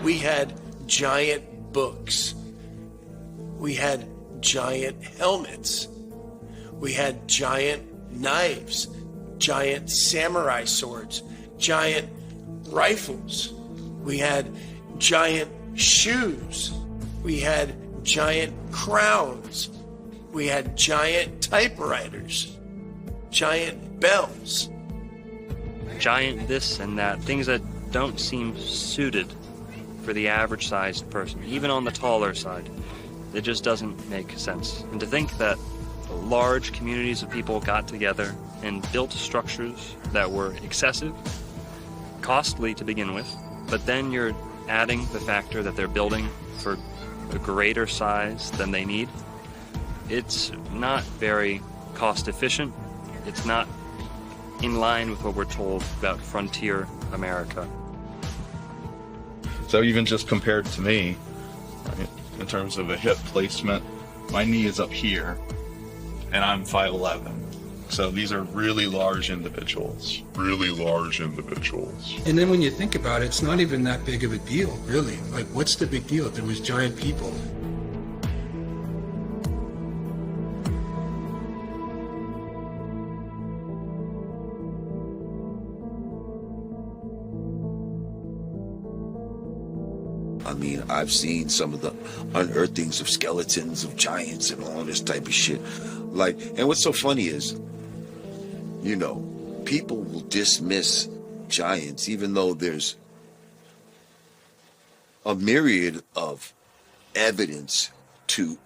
Speaker 7: We had giant books. We had giant helmets. We had giant knives, giant samurai swords, giant rifles. We had giant shoes. We had giant crowns. We had giant typewriters, giant bells.
Speaker 3: Giant this and that, things that don't seem suited for the average sized person, even on the taller side. It just doesn't make sense. And to think that large communities of people got together and built structures that were excessive, costly to begin with, but then you're adding the factor that they're building for a greater size than they need. It's not very cost efficient. It's not in line with what we're told about frontier America.
Speaker 6: So even just compared to me, right, in terms of a hip placement, my knee is up here, and I'm 5'11". So these are really large individuals. Really large individuals.
Speaker 4: And then when you think about it, it's not even that big of a deal, really. Like, what's the big deal if there was giant people?
Speaker 11: I mean, I've seen some of the unearthings of skeletons of giants and all this type of shit. Like, and what's so funny is, you know, people will dismiss giants even though there's a myriad of evidence to,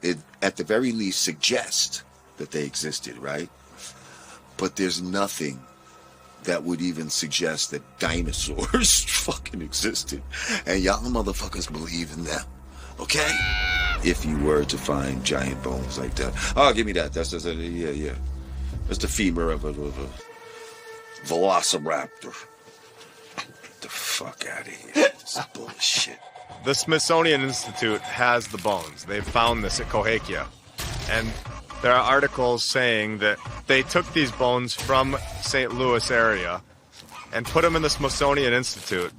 Speaker 11: at the very least, suggest that they existed, right? but there's nothing that would even suggest that dinosaurs fucking existed. And y'all motherfuckers believe in them. Okay? If you were to find giant bones like that. Oh, give me that. That's yeah. That's the femur of a velociraptor. Get the fuck out of here. This is bullshit.
Speaker 5: The Smithsonian Institute has the bones. They found this at Cahokia. And there are articles saying that they took these bones from St. Louis area and put them in the Smithsonian Institute.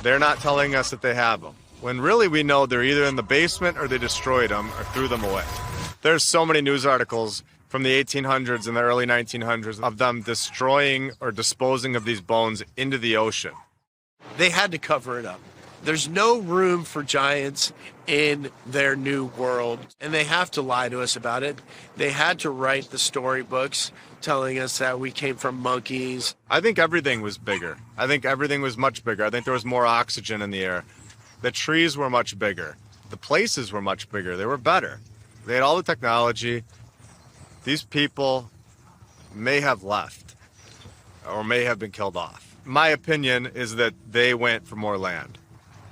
Speaker 5: They're not telling us that they have them, when really we know they're either in the basement or they destroyed them or threw them away. There's so many news articles from the 1800s and the early 1900s of them destroying or disposing of these bones into the ocean.
Speaker 7: They had to cover it up. There's no room for giants in their new world, and they have to lie to us about it. They had to write the storybooks telling us that we came from monkeys.
Speaker 5: I think everything was bigger. I think everything was much bigger. I think there was more oxygen in the air. The trees were much bigger. The places were much bigger. They were better. They had all the technology. These people may have left or may have been killed off. My opinion is that they went for more land.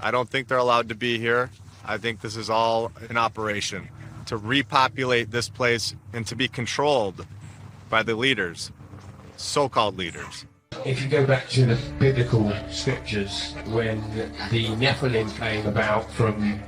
Speaker 5: I don't think they're allowed to be here. I think this is all an operation to repopulate this place and to be controlled by the leaders, so-called leaders.
Speaker 9: If you go back to the biblical scriptures, when the Nephilim came about from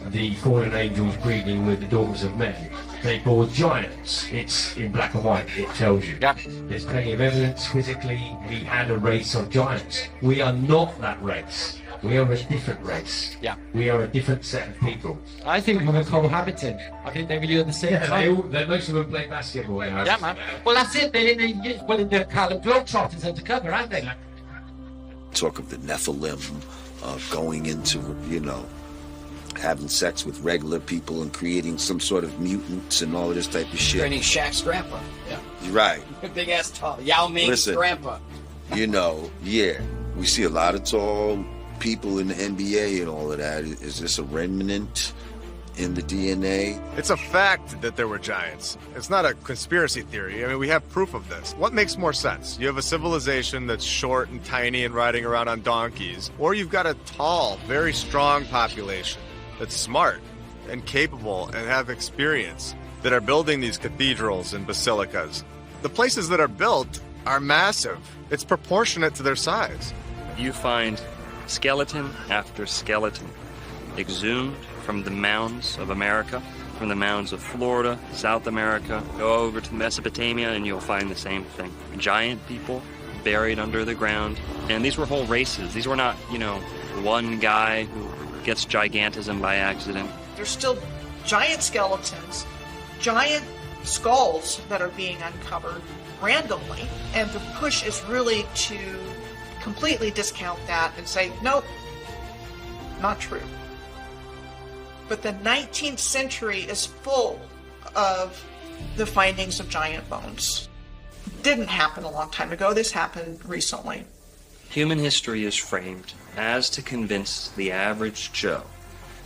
Speaker 9: the fallen angels breeding with the daughters of men, they bore giants. It's in black and white, it tells you.
Speaker 16: Yeah.
Speaker 9: There's plenty of evidence physically we had a race of giants. We are not that race. We are a different race.
Speaker 16: Yeah.
Speaker 9: We are a different set of people.
Speaker 16: I think we were cohabiting. I think they were doing the same time.
Speaker 9: Most of them play basketball now.
Speaker 16: Yeah, man. Well, that's it. They're in the Harlem Globetrotters undercover, aren't they?
Speaker 11: Talk of the Nephilim going into, having sex with regular people and creating some sort of mutants and all of this type of shit.
Speaker 19: Training Shaq's grandpa. Yeah.
Speaker 11: You're right.
Speaker 19: Big ass tall. Yao Ming's grandpa.
Speaker 11: We see a lot of tall people in the NBA and all of that. Is this a remnant in the DNA?
Speaker 5: It's a fact that there were giants. It's not a conspiracy theory. I mean, we have proof of this. What makes more sense? You have a civilization that's short and tiny and riding around on donkeys, or you've got a tall, very strong population that's smart and capable and have experience that are building these cathedrals and basilicas. The places that are built are massive. It's proportionate to their size.
Speaker 3: You find skeleton after skeleton exhumed from the mounds of America, from the mounds of Florida, South America. Go over to Mesopotamia and you'll find the same thing. Giant people buried under the ground. And these were whole races. These were not, one guy who gets gigantism by accident.
Speaker 2: There's still giant skeletons, giant skulls that are being uncovered randomly, and the push is really to completely discount that and say, nope, not true. But the 19th century is full of the findings of giant bones. Didn't happen a long time ago. This happened recently.
Speaker 3: Human history is framed as to convince the average Joe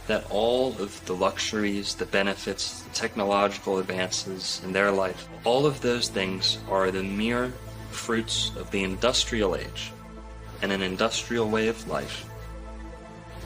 Speaker 3: that all of the luxuries, the benefits, the technological advances in their life, all of those things are the mere fruits of the industrial age and an industrial way of life,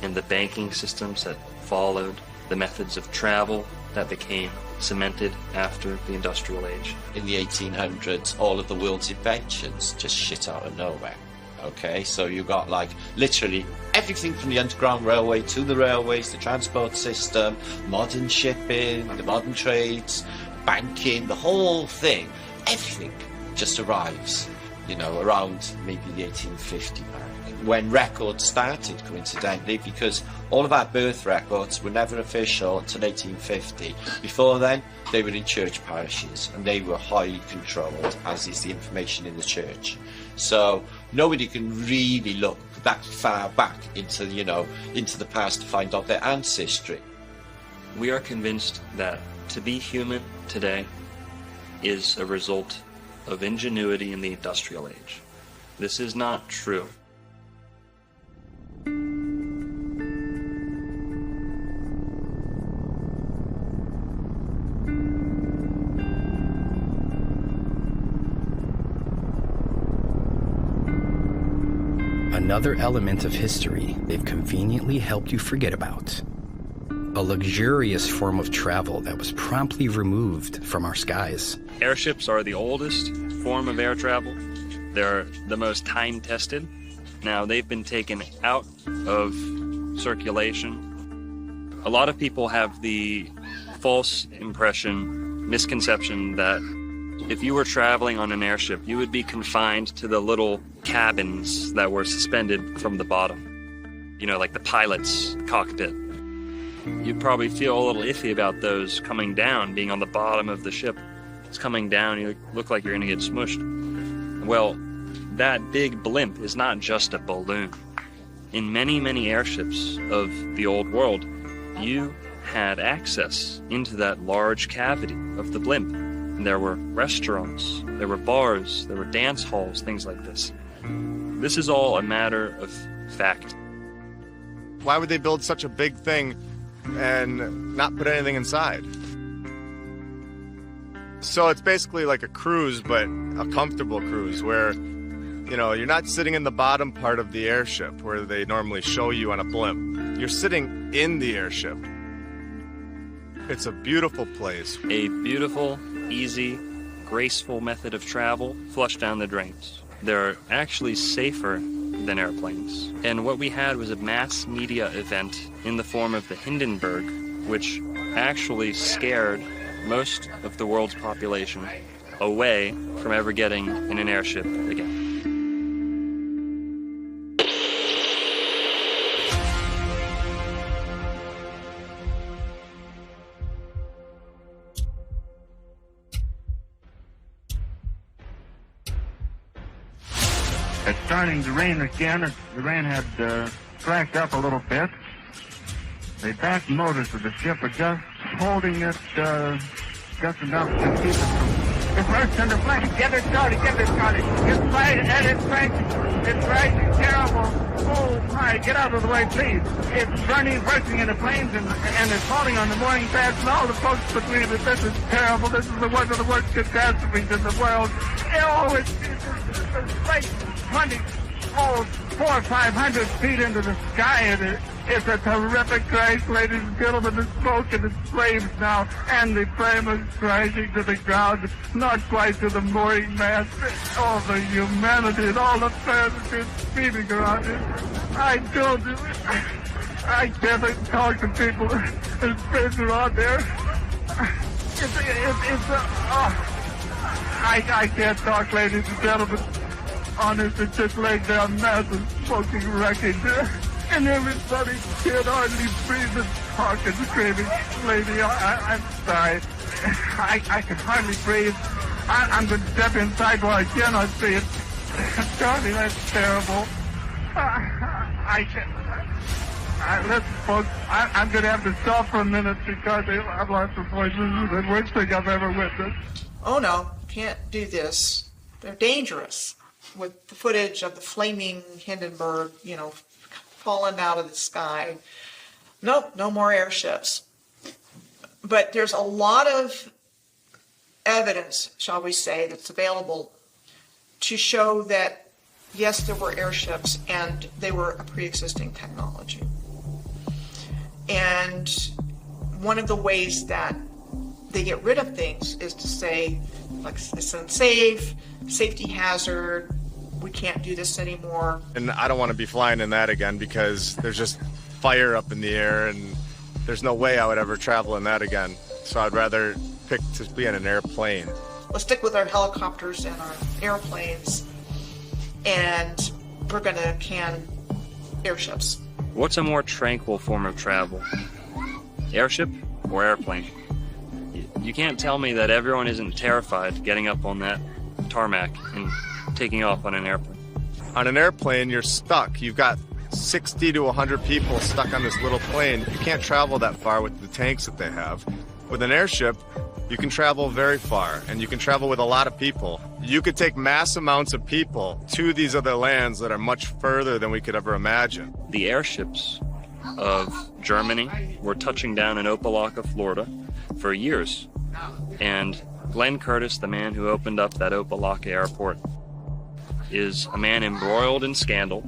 Speaker 3: and the banking systems that followed, the methods of travel that became cemented after the industrial age.
Speaker 13: In the 1800s, all of the world's inventions just shit out of nowhere. Okay, so you got literally everything from the Underground Railway to the railways, the transport system, modern shipping, the modern trades, banking, the whole thing, everything just arrives, around maybe the 1850 mark, when records started, coincidentally, because all of our birth records were never official until 1850. Before then, they were in church parishes, and they were highly controlled, as is the information in the church. So nobody can really look that far back into the past to find out their ancestry.
Speaker 3: We are convinced that to be human today is a result of ingenuity in the industrial age. This is not true.
Speaker 1: Another element of history they've conveniently helped you forget about. A luxurious form of travel that was promptly removed from our skies.
Speaker 3: Airships are the oldest form of air travel. They're the most time-tested. Now, they've been taken out of circulation. A lot of people have the false misconception that if you were traveling on an airship, you would be confined to the little cabins that were suspended from the bottom. You know, like the pilot's cockpit. You'd probably feel a little iffy about those coming down, being on the bottom of the ship. It's coming down, you look like you're going to get smushed. Well, that big blimp is not just a balloon. In many, many airships of the old world, you had access into that large cavity of the blimp. And there were restaurants, there were bars, there were dance halls, things like this. This is all a matter of fact.
Speaker 5: Why would they build such a big thing and not put anything inside? So it's basically like a cruise, but a comfortable cruise where, you know, you're not sitting in the bottom part of the airship where they normally show you on a blimp. You're sitting in the airship. It's a beautiful place.
Speaker 3: A beautiful, easy, graceful method of travel, flush down the drains. They're actually safer than airplanes. And what we had was a mass media event in the form of the Hindenburg, which actually scared most of the world's population away from ever getting in an airship again.
Speaker 14: It's starting to rain again. The rain had slacked up a little bit. The back motors of the ship are just holding it just enough to keep it from... It's burst under flank. Get it started. It's right and it's rising terrible. Oh my, get out of the way, please. It's bursting into flames and it's falling on the mooring pads and all the folks between it. This is terrible. This is one of the worst catastrophes in the world. Oh, it's like 400 or 500 feet into the sky, and it's a terrific crash, ladies and gentlemen. The smoke and the flames now, and the flame is crashing to the ground, not quite to the mooring mast. All the humanity and all the passengers speeding around it. I told you, I can't talk to people. There's fish around there. I can't talk, ladies and gentlemen. Honest, it's just laying down massive smoking wreckage. And everybody can't hardly breathe and talk and screaming. Lady, I'm sorry. I can hardly breathe. I'm going to step inside while I cannot see it. Darling, that's terrible. Listen, folks, I'm going to have to stop for a minute because I've lost the voice. This is the worst thing I've ever witnessed.
Speaker 2: Oh no, can't do this. They're dangerous. With the footage of the flaming Hindenburg, falling out of the sky. Nope, no more airships. But there's a lot of evidence, shall we say, that's available to show that, yes, there were airships and they were a pre-existing technology. And one of the ways that they get rid of things is to say, like, it's unsafe, safety hazard, we can't do this anymore.
Speaker 5: And I don't want to be flying in that again because there's just fire up in the air and there's no way I would ever travel in that again. So I'd rather pick to be in an airplane.
Speaker 2: Let's stick with our helicopters and our airplanes, and we're going to can airships.
Speaker 3: What's a more tranquil form of travel? Airship or airplane? You can't tell me that everyone isn't terrified getting up on that tarmac and taking off on an airplane.
Speaker 5: On an airplane, you're stuck. You've got 60 to 100 people stuck on this little plane. You can't travel that far with the tanks that they have. With an airship, you can travel very far, and you can travel with a lot of people. You could take mass amounts of people to these other lands that are much further than we could ever imagine.
Speaker 3: The airships of Germany were touching down in Opelika, Florida for years. And Glenn Curtis, the man who opened up that Opelika airport, is a man embroiled in scandal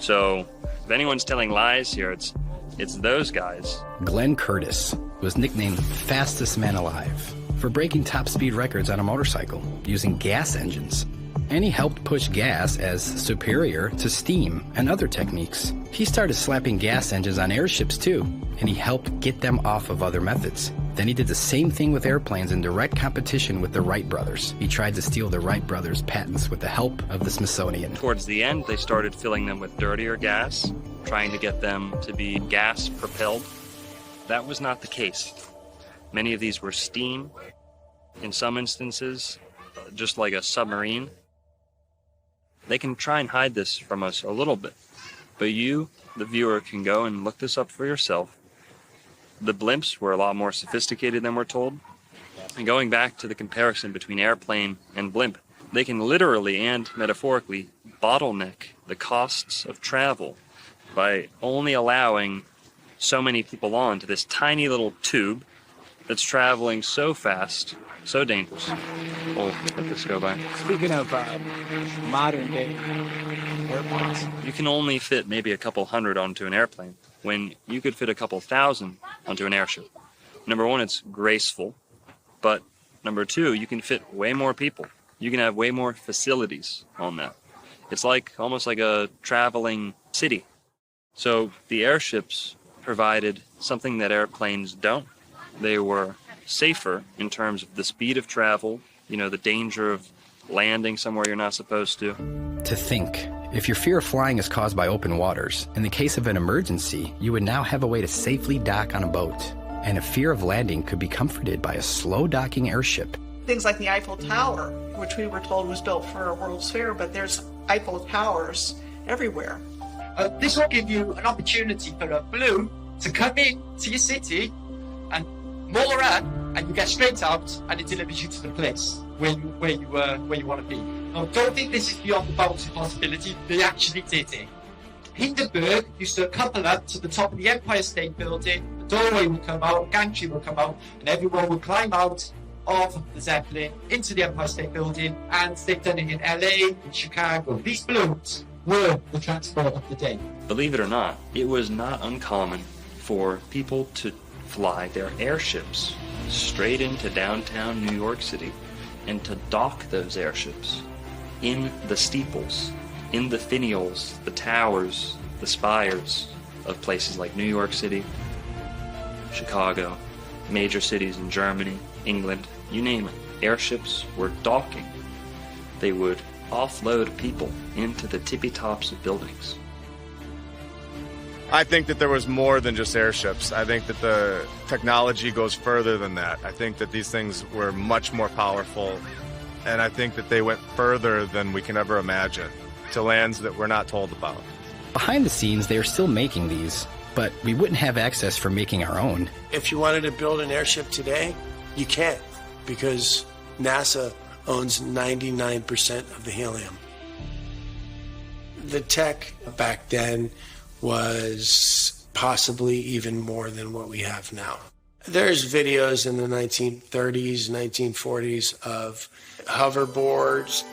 Speaker 3: So if anyone's telling lies here, it's those guys.
Speaker 1: Glenn Curtis was nicknamed fastest man alive for breaking top speed records on a motorcycle using gas engines. And he helped push gas as superior to steam and other techniques. He started slapping gas engines on airships too, and he helped get them off of other methods. Then he did the same thing with airplanes in direct competition with the Wright brothers. He tried to steal the Wright brothers' patents with the help of the Smithsonian.
Speaker 3: Towards the end, they started filling them with dirtier gas, trying to get them to be gas propelled. That was not the case. Many of these were steam. In some instances, just like a submarine. They can try and hide this from us a little bit, but you, the viewer, can go and look this up for yourself. The blimps were a lot more sophisticated than we're told. And going back to the comparison between airplane and blimp, they can literally and metaphorically bottleneck the costs of travel by only allowing so many people on to this tiny little tube that's traveling so fast, so dangerous. Oh, let this go by.
Speaker 12: Speaking of modern day airplanes,
Speaker 3: you can only fit maybe a couple hundred onto an airplane when you could fit a couple thousand onto an airship. Number one, it's graceful, but number two, you can fit way more people. You can have way more facilities on that. It's like almost like a traveling city. So the airships provided something that airplanes don't. They were safer in terms of the speed of travel, the danger of landing somewhere you're not supposed to.
Speaker 1: To think, if your fear of flying is caused by open waters, in the case of an emergency, you would now have a way to safely dock on a boat. And a fear of landing could be comforted by a slow docking airship.
Speaker 2: Things like the Eiffel Tower, which we were told was built for a World's Fair, but there's Eiffel Towers everywhere.
Speaker 16: This will give you an opportunity for a balloon to come in to your city and moor up, and you get straight out, and it delivers you to the place where you want to be. Now, don't think this is beyond the bounds of possibility. They actually did it. Hindenburg used to couple up to the top of the Empire State Building. The doorway would come out, gantry would come out, and everyone would climb out of the Zeppelin into the Empire State Building. And they've done it in LA, in Chicago. These balloons were the transport of the day.
Speaker 3: Believe it or not, it was not uncommon for people to fly their airships straight into downtown New York City and to dock those airships in the steeples, in the finials, the towers, the spires of places like New York City, Chicago, major cities in Germany, England, you name it. Airships were docking. They would offload people into the tippy tops of buildings.
Speaker 5: I think that there was more than just airships. I think that the technology goes further than that. I think that these things were much more powerful, and I think that they went further than we can ever imagine, to lands that we're not told about.
Speaker 1: Behind the scenes, they are still making these, but we wouldn't have access for making our own.
Speaker 7: If you wanted to build an airship today, you can't, because NASA owns 99% of the helium. The tech back then was possibly even more than what we have now. There's videos in the 1930s, 1940s of hoverboards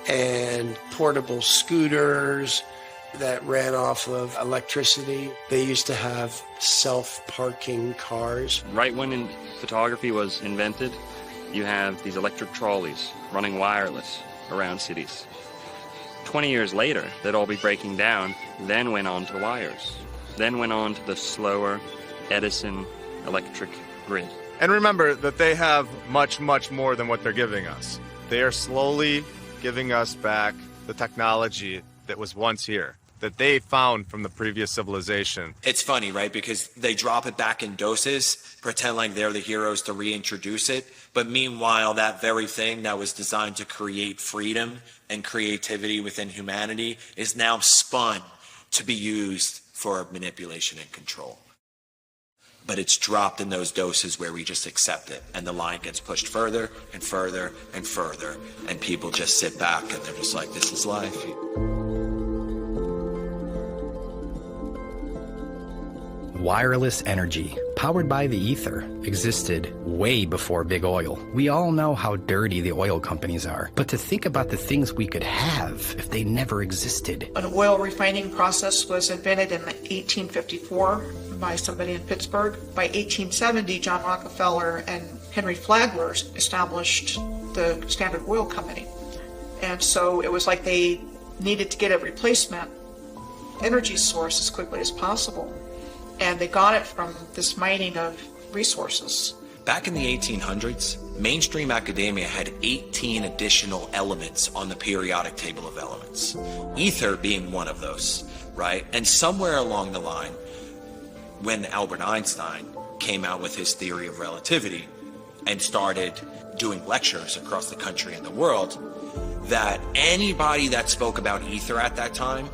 Speaker 7: and portable scooters that ran off of electricity. They used to have self-parking cars.
Speaker 3: Right when photography was invented, you have these electric trolleys running wireless around cities. 20 years later, they'd all be breaking down, then went on to wires, then went on to the slower Edison electric grid.
Speaker 5: And remember that they have much, much more than what they're giving us. They are slowly giving us back the technology that was once here, that they found from the previous civilization.
Speaker 10: It's funny, right? Because they drop it back in doses, pretend like they're the heroes to reintroduce it. But meanwhile, that very thing that was designed to create freedom and creativity within humanity is now spun to be used for manipulation and control. But it's dropped in those doses where we just accept it, and the line gets pushed further and further and further, and people just sit back and they're just like, this is life.
Speaker 1: Wireless energy, powered by the ether, existed way before big oil. We all know how dirty the oil companies are, but to think about the things we could have if they never existed.
Speaker 2: An oil refining process was invented in 1854 by somebody in Pittsburgh. By 1870, John Rockefeller and Henry Flagler established the Standard Oil Company. And so it was like they needed to get a replacement energy source as quickly as possible. And they got it from this mining of resources.
Speaker 10: Back in the 1800s, mainstream academia had 18 additional elements on the periodic table of elements, ether being one of those, right? And somewhere along the line, when Albert Einstein came out with his theory of relativity and started doing lectures across the country and the world, that anybody that spoke about ether at that time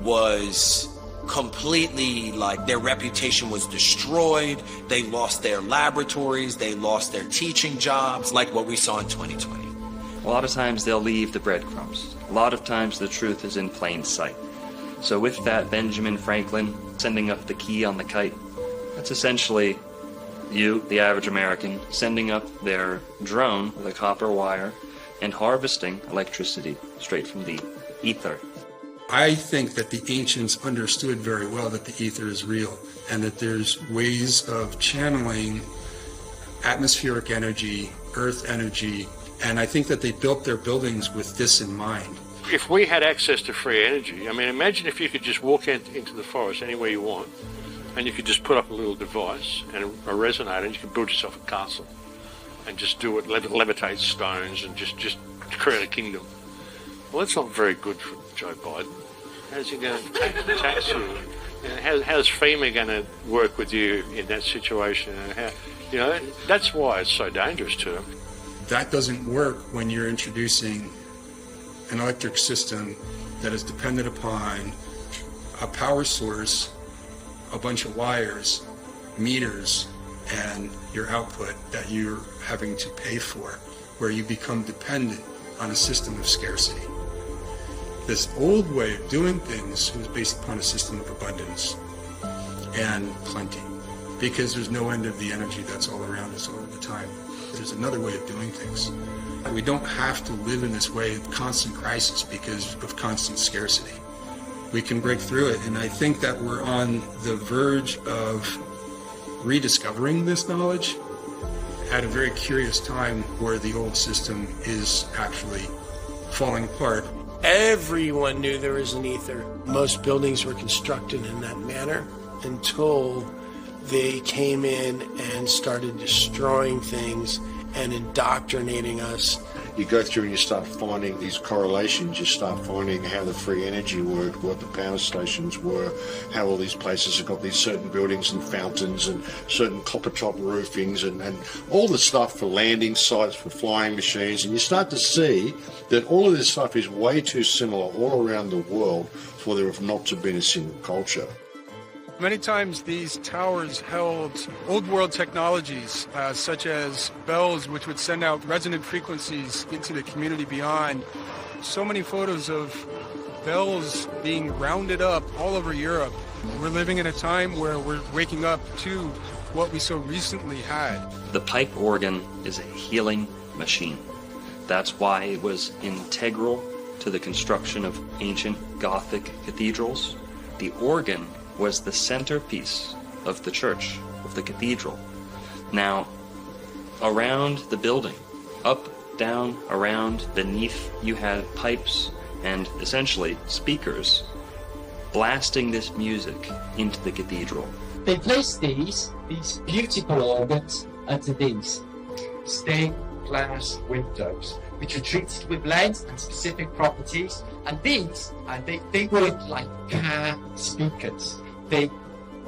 Speaker 10: was completely, like, their reputation was destroyed. They lost their laboratories, they lost their teaching jobs, like what we saw in 2020.
Speaker 3: A lot of times they'll leave the breadcrumbs. A lot of times the truth is in plain sight. So with that, Benjamin Franklin sending up the key on the kite, that's essentially you, the average American, sending up their drone with a copper wire and harvesting electricity straight from the ether.
Speaker 4: I think that the ancients understood very well that the ether is real and that there's ways of channeling atmospheric energy, earth energy, and I think that they built their buildings with this in mind.
Speaker 15: If we had access to free energy, I mean, imagine if you could just walk into the forest anywhere you want, and you could just put up a little device and a resonator, and you could build yourself a castle and just do it, levitate stones, and just create a kingdom. Well, that's not very good for Joe Biden. How's he going to tax you? And how's FEMA going to work with you in that situation? And how, that's why it's so dangerous to them.
Speaker 4: That doesn't work when you're introducing an electric system that is dependent upon a power source, a bunch of wires, meters, and your output that you're having to pay for, where you become dependent on a system of scarcity. This old way of doing things was based upon a system of abundance and plenty, because there's no end of the energy that's all around us all the time. There's another way of doing things. We don't have to live in this way of constant crisis because of constant scarcity. We can break through it, and I think that we're on the verge of rediscovering this knowledge at a very curious time where the old system is actually falling apart.
Speaker 7: Everyone knew there was an ether. Most buildings were constructed in that manner until they came in and started destroying things and indoctrinating us.
Speaker 18: You go through and you start finding these correlations, you start finding how the free energy worked, what the power stations were, how all these places have got these certain buildings and fountains and certain copper top roofings and all the stuff for landing sites, for flying machines, and you start to see that all of this stuff is way too similar all around the world for there have not to been a single culture.
Speaker 23: Many times these towers held old world technologies, such as bells, which would send out resonant frequencies into the community beyond. So many photos of bells being rounded up all over Europe. We're living in a time where we're waking up to what we so recently had.
Speaker 3: The pipe organ is a healing machine. That's why it was integral to the construction of ancient Gothic cathedrals. The organ was the centerpiece of the church, of the cathedral. Now, around the building, up, down, around, beneath, you had pipes and essentially speakers blasting this music into the cathedral.
Speaker 16: They placed these beautiful organs under these stained glass windows, which are treated with lead and specific properties. And these, they work like car speakers. They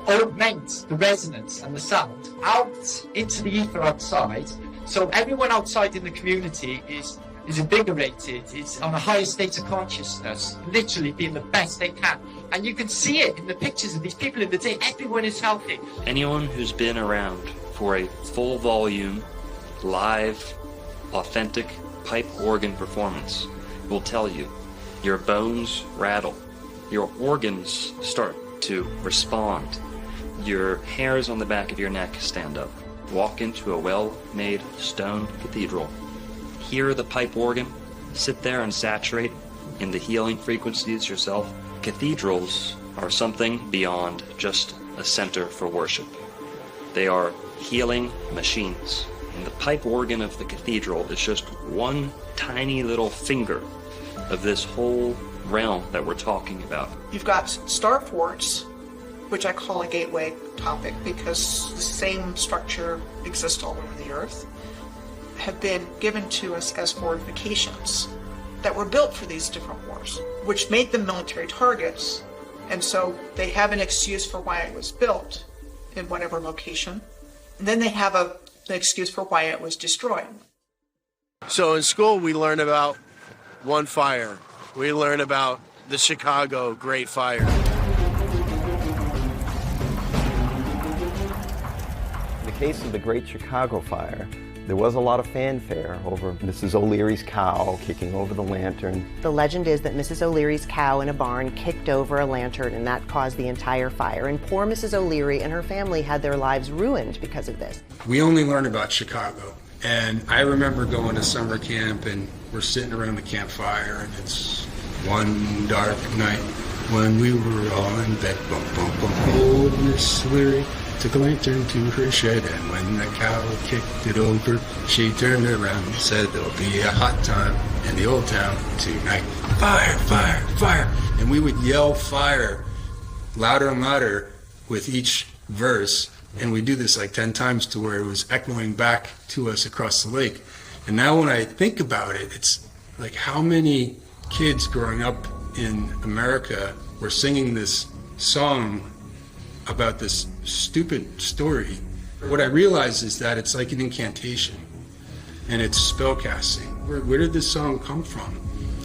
Speaker 16: augment the resonance and the sound out into the ether outside, so everyone outside in the community is invigorated, is on a higher state of consciousness, literally being the best they can. And you can see it in the pictures of these people in the day. Everyone is healthy.
Speaker 3: Anyone who's been around for a full volume, live, authentic pipe organ performance will tell you your bones rattle, your organs start to respond. your hairs on the back of your neck stand up. Walk into a well-made stone cathedral. Hear the pipe organ. Sit there and saturate in the healing frequencies yourself. Cathedrals are something beyond just a center for worship. They are healing machines. And the pipe organ of the cathedral is just one tiny little finger of this whole realm that we're talking about.
Speaker 2: You've got star forts, which I call a gateway topic because the same structure exists all over the earth, have been given to us as fortifications that were built for these different wars, which made them military targets. And so they have an excuse for why it was built in whatever location. And then they have an excuse for why it was destroyed.
Speaker 7: So in school, we learn about one fire. We learn about the Chicago Great Fire.
Speaker 17: In the case of the Great Chicago Fire, there was a lot of fanfare over Mrs. O'Leary's cow kicking over the lantern.
Speaker 20: The legend is that Mrs. O'Leary's cow in a barn kicked over a lantern and that caused the entire fire. And poor Mrs. O'Leary and her family had their lives ruined because of this.
Speaker 4: We only learn about Chicago. And I remember going to summer camp and we're sitting around the campfire and it's one dark night when we were all in bed. Bum, bum, bum. Old Miss O'Leary took a lantern to her shed, and when the cow kicked it over, she turned around and said, there'll be a hot time in the old town tonight. Fire, fire, fire. And we would yell fire louder and louder with each verse, and we do this like 10 times to where it was echoing back to us across the lake. And now when I think about it, it's like how many kids growing up in America were singing this song about this stupid story. What I realize is that it's like an incantation and it's spellcasting. Where did this song come from?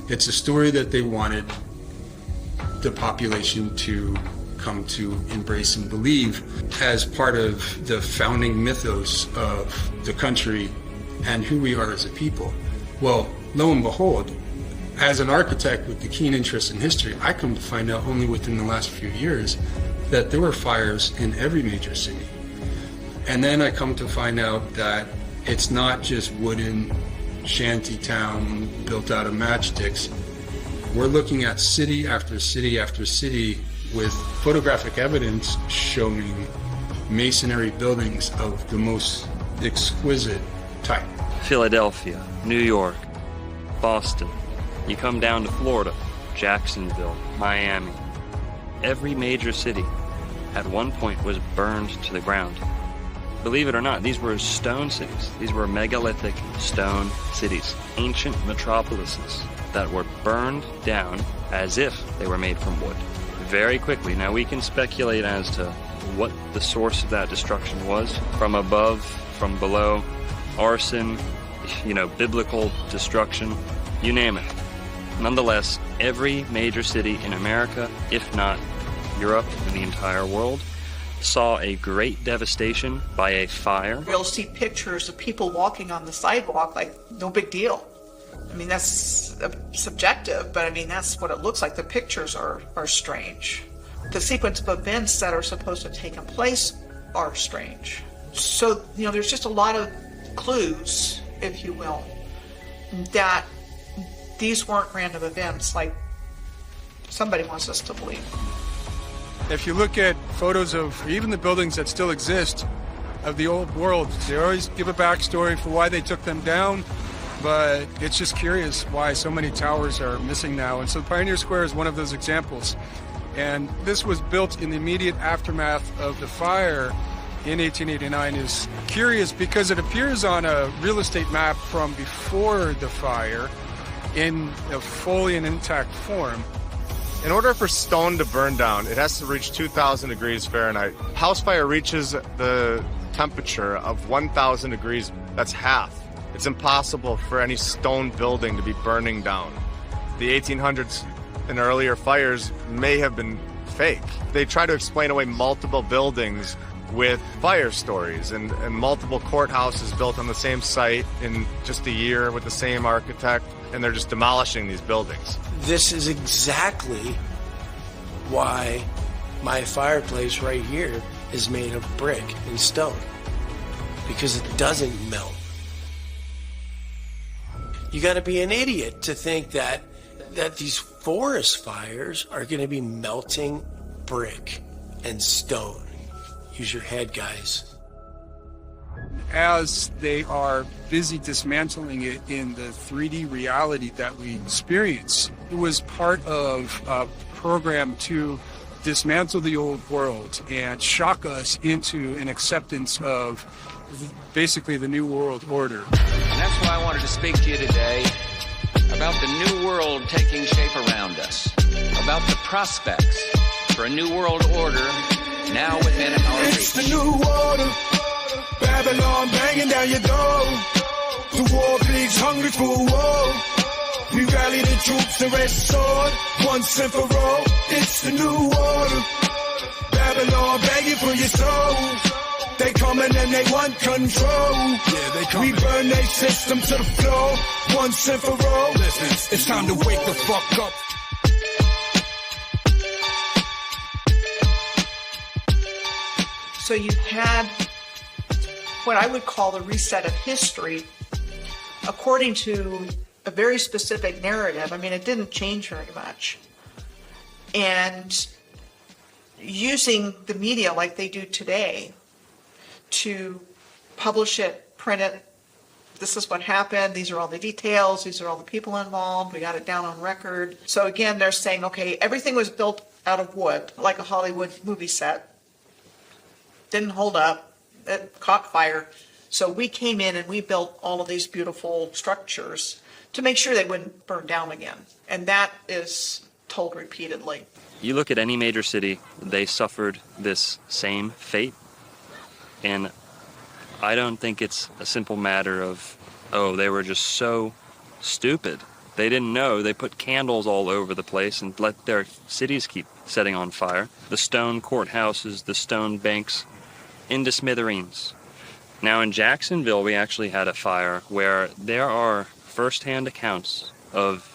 Speaker 4: It's a story that they wanted the population to come to embrace and believe as part of the founding mythos of the country and who we are as a people. Well, lo and behold, as an architect with the keen interest in history, I come to find out only within the last few years that there were fires in every major city. And then I come to find out that it's not just wooden shanty town built out of matchsticks. We're looking at city after city after city with photographic evidence showing masonry buildings of the most exquisite type.
Speaker 3: Philadelphia, New York, Boston. You come down to Florida, Jacksonville, Miami. Every major city at one point was burned to the ground. Believe it or not, these were stone cities. These were megalithic stone cities, ancient metropolises that were burned down as if they were made from wood. Very quickly. Now we can speculate as to what the source of that destruction was. From above, from below, arson, biblical destruction, you name it. Nonetheless, every major city in America, if not Europe and the entire world, saw a great devastation by a fire.
Speaker 2: You'll see pictures of people walking on the sidewalk like no big deal. I mean, that's subjective, but I mean, that's what it looks like. The pictures are strange. The sequence of events that are supposed to have taken place are strange. So, there's just a lot of clues, if you will, that these weren't random events like somebody wants us to believe.
Speaker 23: If you look at photos of even the buildings that still exist of the old world, they always give a backstory for why they took them down, but it's just curious why so many towers are missing now. And so Pioneer Square is one of those examples. And this was built in the immediate aftermath of the fire in 1889. Is curious because it appears on a real estate map from before the fire in a fully and intact form.
Speaker 5: In order for stone to burn down, it has to reach 2,000 degrees Fahrenheit. House fire reaches the temperature of 1,000 degrees. That's half. It's impossible for any stone building to be burning down. The 1800s and earlier fires may have been fake. They try to explain away multiple buildings with fire stories and multiple courthouses built on the same site in just a year with the same architect, and they're just demolishing these buildings.
Speaker 7: This is exactly why my fireplace right here is made of brick and stone because it doesn't melt. You got to be an idiot to think that these forest fires are going to be melting brick and stone. Use your head, guys.
Speaker 23: As they are busy dismantling it in the 3D reality that we experience, it was part of a program to dismantle the old world and shock us into an acceptance of basically the new world order.
Speaker 8: And that's why I wanted to speak to you today about the new world taking shape around us, about the prospects for a new world order now within our reach.
Speaker 21: It's the new order, Babylon banging down your door. The war pigs hungry for war. We rally the troops and rest sword, once and for all. It's the new order, Babylon begging for your soul. They coming and they want control. Yeah, they coming. We burn their system to the floor, once and for all. Listen, it's time to wake the fuck up.
Speaker 2: So you had what I would call the reset of history according to a very specific narrative. I mean, it didn't change very much. And using the media like they do today to publish it, print it, this is what happened, these are all the details, these are all the people involved, we got it down on record. So again, they're saying, okay, everything was built out of wood, like a Hollywood movie set. Didn't hold up, it caught fire. So we came in and we built all of these beautiful structures to make sure they wouldn't burn down again. And that is told repeatedly.
Speaker 3: You look at any major city, they suffered this same fate. And I don't think it's a simple matter of, oh, they were just so stupid. They didn't know. They put candles all over the place and let their cities keep setting on fire. The stone courthouses, the stone banks, into smithereens. Now in Jacksonville, we actually had a fire where there are first-hand accounts of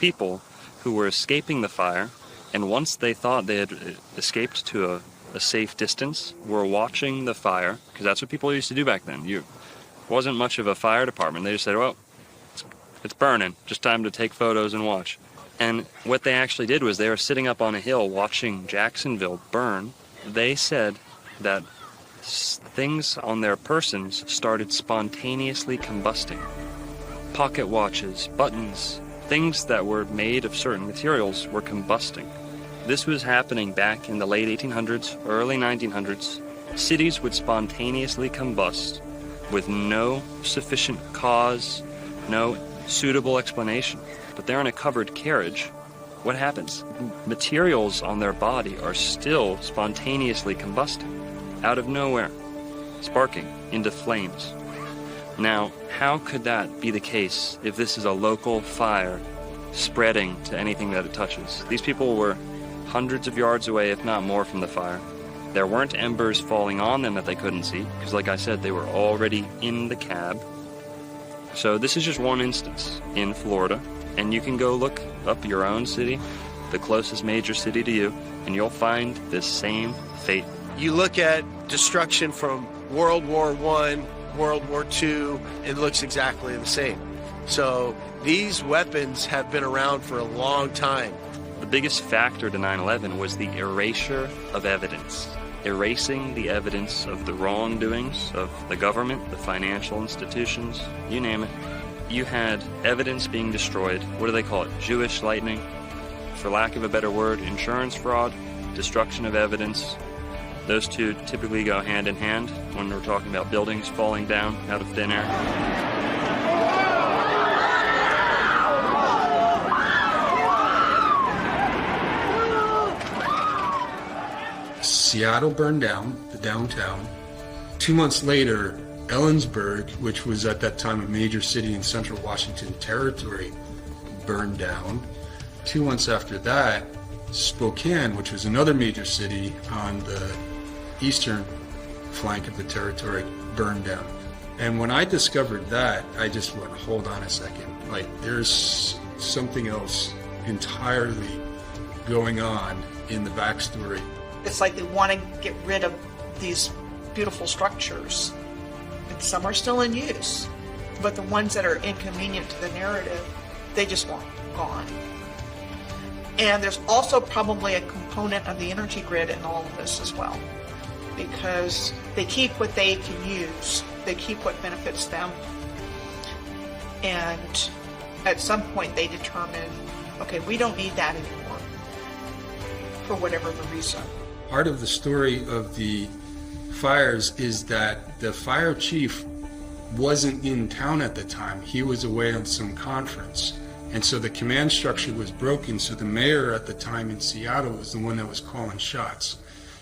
Speaker 3: people who were escaping the fire, and once they thought they had escaped to a safe distance, were watching the fire, because that's what people used to do back then. It wasn't much of a fire department. They just said, well, it's burning, just time to take photos and watch. And what they actually did was they were sitting up on a hill watching Jacksonville burn. They said that things on their persons started spontaneously combusting. Pocket watches, buttons, things that were made of certain materials were combusting. This was happening back in the late 1800s, early 1900s. Cities would spontaneously combust with no sufficient cause, no suitable explanation. But they're in a covered carriage. What happens? Materials on their body are still spontaneously combusting, out of nowhere, sparking into flames. Now, how could that be the case if this is a local fire spreading to anything that it touches? These people were hundreds of yards away, if not more, from the fire. There weren't embers falling on them that they couldn't see, because like I said, they were already in the cab. So this is just one instance in Florida, and you can go look up your own city, the closest major city to you, and you'll find this same fate.
Speaker 7: You look at destruction from World War I, World War II, it looks exactly the same. So these weapons have been around for a long time.
Speaker 3: The biggest factor to 9/11 was the erasure of evidence. Erasing the evidence of the wrongdoings of the government, the financial institutions, you name it. You had evidence being destroyed. What do they call it? Jewish lightning? For lack of a better word, insurance fraud, destruction of evidence. Those two typically go hand in hand when we're talking about buildings falling down out of thin air.
Speaker 4: Seattle burned down, the downtown. 2 months later, Ellensburg, which was at that time a major city in central Washington Territory, burned down. 2 months after that, Spokane, which was another major city on the eastern flank of the territory, burned down. And when I discovered that, I just went, hold on a second. Like, there's something else entirely going on in the backstory.
Speaker 2: It's like they want to get rid of these beautiful structures. And some are still in use, but the ones that are inconvenient to the narrative, they just want gone. And there's also probably a component of the energy grid in all of this as well, because they keep what they can use, they keep what benefits them, and at some point they determine, okay, we don't need that anymore, for whatever the reason.
Speaker 4: Part of the story of the fires is that the fire chief wasn't in town at the time. He was away on some conference. And so the command structure was broken, so the mayor at the time in Seattle was the one that was calling shots.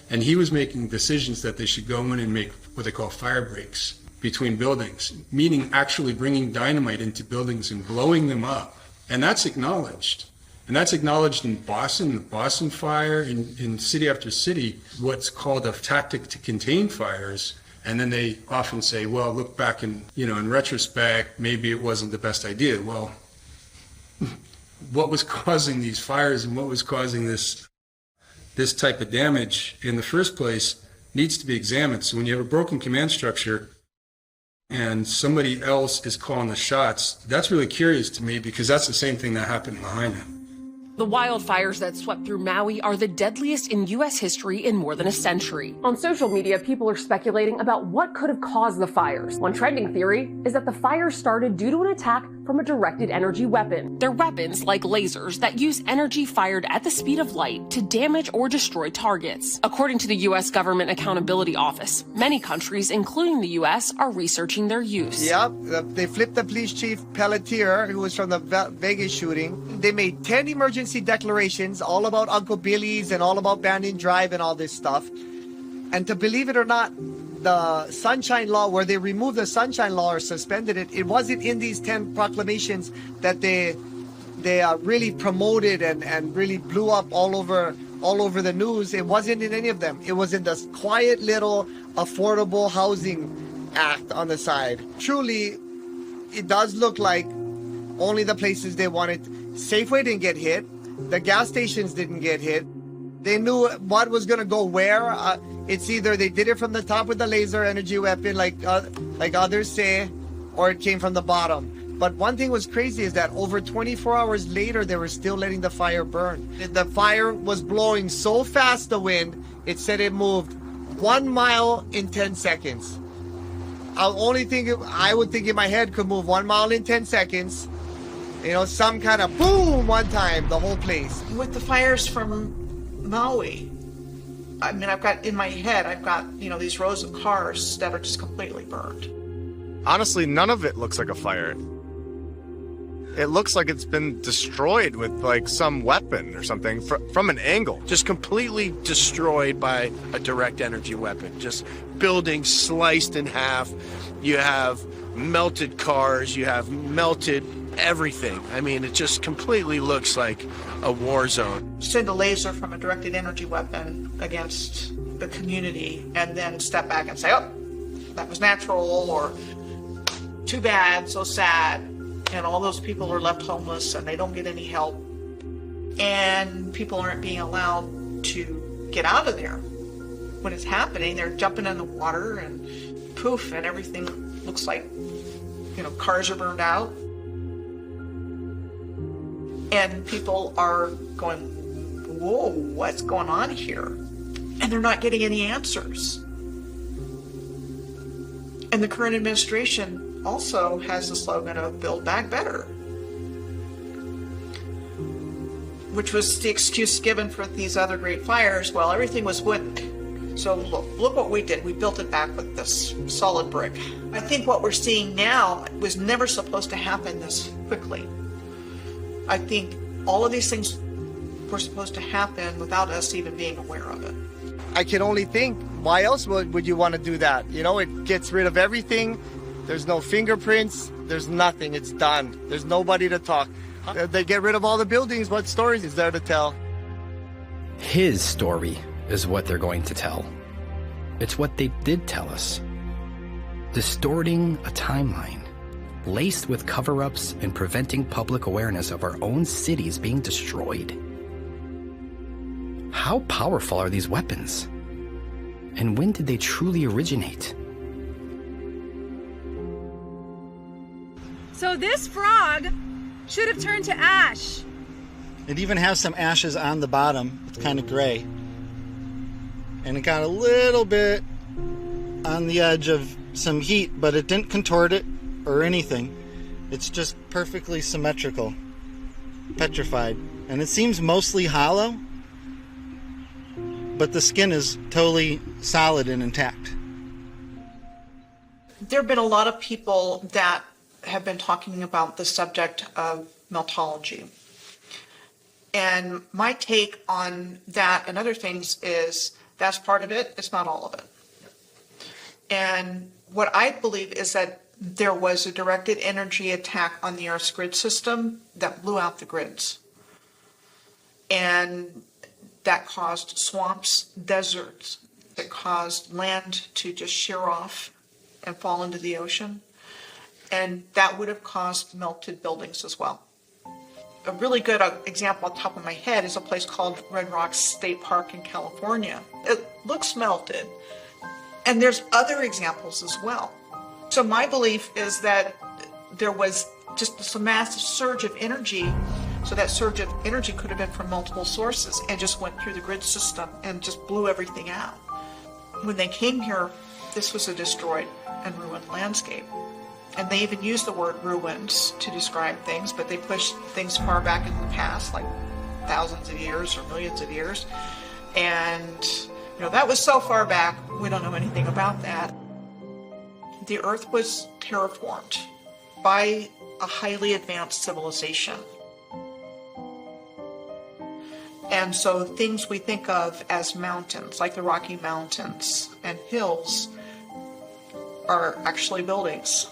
Speaker 4: And he was making decisions that they should go in and make what they call fire breaks between buildings, meaning actually bringing dynamite into buildings and blowing them up. And that's acknowledged. And that's acknowledged in Boston, the Boston fire, in city after city, what's called a tactic to contain fires. And then they often say, well, look back in retrospect, maybe it wasn't the best idea. Well, what was causing these fires and what was causing this type of damage in the first place needs to be examined. So when you have a broken command structure and somebody else is calling the shots, that's really curious to me, because that's the same thing that happened in Lahaina.
Speaker 6: The wildfires that swept through Maui are the deadliest in U.S. history in more than a century. On social media, people are speculating about what could have caused the fires. One trending theory is that the fires started due to an attack from a directed energy weapon. They're weapons like lasers that use energy fired at the speed of light to damage or destroy targets. According to the U.S. Government Accountability Office, many countries, including the U.S., are researching their use.
Speaker 9: Yep, they flipped the police chief Pelletier, who was from the Vegas shooting. They made 10 emergency declarations all about Uncle Billy's and all about Banyan Drive and all this stuff. And to believe it or not, the Sunshine Law, where they removed the Sunshine Law or suspended it, it wasn't in these 10 proclamations that they really promoted and really blew up all over the news. It wasn't in any of them. It was in this quiet little Affordable Housing Act on the side. Truly, it does look like only the places they wanted. Safeway didn't get hit. The gas stations didn't get hit. They knew what was going to go where. It's either they did it from the top with the laser energy weapon, like others say, or it came from the bottom. But one thing was crazy is that over 24 hours later, they were still letting the fire burn. The fire was blowing so fast, the wind, it said it moved 1 mile in 10 seconds. I would think in my head could move 1 mile in 10 seconds. Some kind of boom one time, the whole place.
Speaker 2: With the fires from Maui, I mean, I've got these rows of cars that are just completely burned.
Speaker 5: Honestly, none of it looks like a fire. It looks like it's been destroyed with like some weapon or something from an angle.
Speaker 7: Just completely destroyed by a direct energy weapon. Just buildings sliced in half. You have melted cars. You have melted everything. I mean, it just completely looks like a war zone.
Speaker 2: Send a laser from a directed energy weapon against the community and then step back and say, oh, that was natural, or too bad, so sad. And all those people are left homeless and they don't get any help. And people aren't being allowed to get out of there. When it's happening, they're jumping in the water and poof, and everything looks like, cars are burned out. And people are going, whoa, what's going on here? And they're not getting any answers. And the current administration also has the slogan of Build Back Better, which was the excuse given for these other great fires. Well, everything was wood. So look what we did. We built it back with this solid brick. I think what we're seeing now was never supposed to happen this quickly. I think all of these things were supposed to happen without us even being aware of it.
Speaker 9: I can only think, why else would you want to do that? It gets rid of everything. There's no fingerprints. There's nothing. It's done. There's nobody to talk. They get rid of all the buildings. What stories is there to tell?
Speaker 1: His story is what they're going to tell. It's what they did tell us. Distorting a timeline, laced with cover-ups and preventing public awareness of our own cities being destroyed. How powerful are these weapons? And when did they truly originate?
Speaker 11: So this frog should have turned to ash.
Speaker 19: It even has some ashes on the bottom. It's kind of gray. And it got a little bit on the edge of some heat, but it didn't contort it or anything. It's just perfectly symmetrical, petrified. And it seems mostly hollow, but the skin is totally solid and intact.
Speaker 2: There have been a lot of people that have been talking about the subject of meltology. And my take on that and other things is that's part of it, it's not all of it. And what I believe is that there was a directed energy attack on the Earth's grid system that blew out the grids. And that caused swamps, deserts, that caused land to just shear off and fall into the ocean. And that would have caused melted buildings as well. A really good example on top of my head is a place called Red Rocks State Park in California. It looks melted. And there's other examples as well. So my belief is that there was just this massive surge of energy. So that surge of energy could have been from multiple sources and just went through the grid system and just blew everything out. When they came here, this was a destroyed and ruined landscape. And they even use the word ruins to describe things, but they push things far back in the past, like thousands of years or millions of years. And, that was so far back, we don't know anything about that. The Earth was terraformed by a highly advanced civilization. And so things we think of as mountains, like the Rocky Mountains and hills, are actually buildings.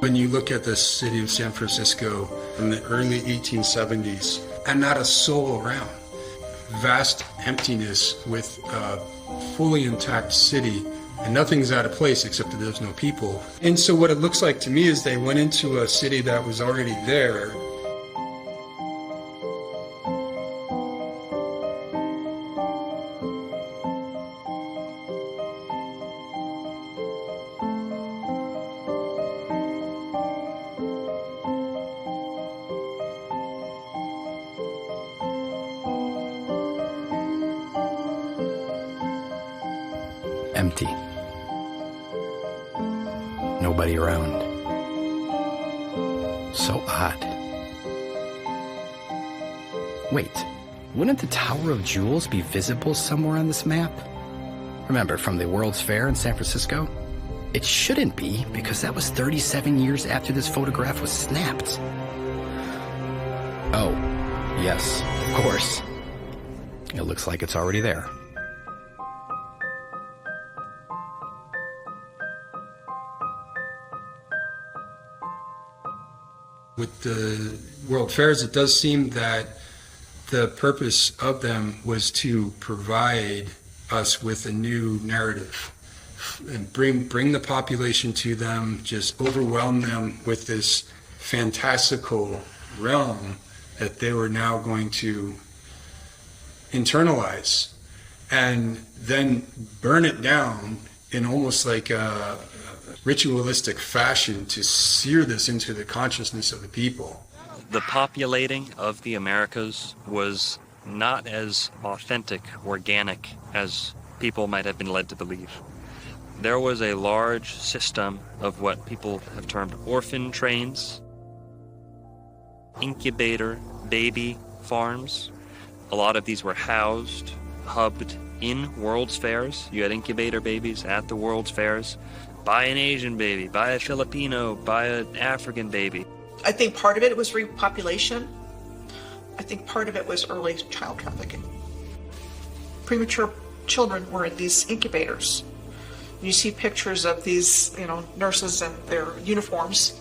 Speaker 4: When you look at the city of San Francisco in the early 1870s, and not a soul around, vast emptiness with a fully intact city, and nothing's out of place except that there's no people. And so what it looks like to me is they went into a city that was already there.
Speaker 1: Empty. Nobody around. So odd. Wait, wouldn't the Tower of Jewels be visible somewhere on this map? Remember, from the World's Fair in San Francisco? It shouldn't be, because that was 37 years after this photograph was snapped. Oh, yes, of course. It looks like it's already there.
Speaker 4: With the World Fairs, it does seem that the purpose of them was to provide us with a new narrative and bring the population to them, just overwhelm them with this fantastical realm that they were now going to internalize and then burn it down in almost like a ritualistic fashion to sear this into the consciousness of the people.
Speaker 3: The populating of the Americas was not as authentic, organic as people might have been led to believe. There was a large system of what people have termed orphan trains, incubator baby farms. A lot of these were hubbed in World's Fairs. You had incubator babies at the World's Fairs. Buy an Asian baby, buy a Filipino, buy an African baby.
Speaker 2: I think part of it was repopulation. I think part of it was early child trafficking. Premature children were in these incubators. You see pictures of these, nurses in their uniforms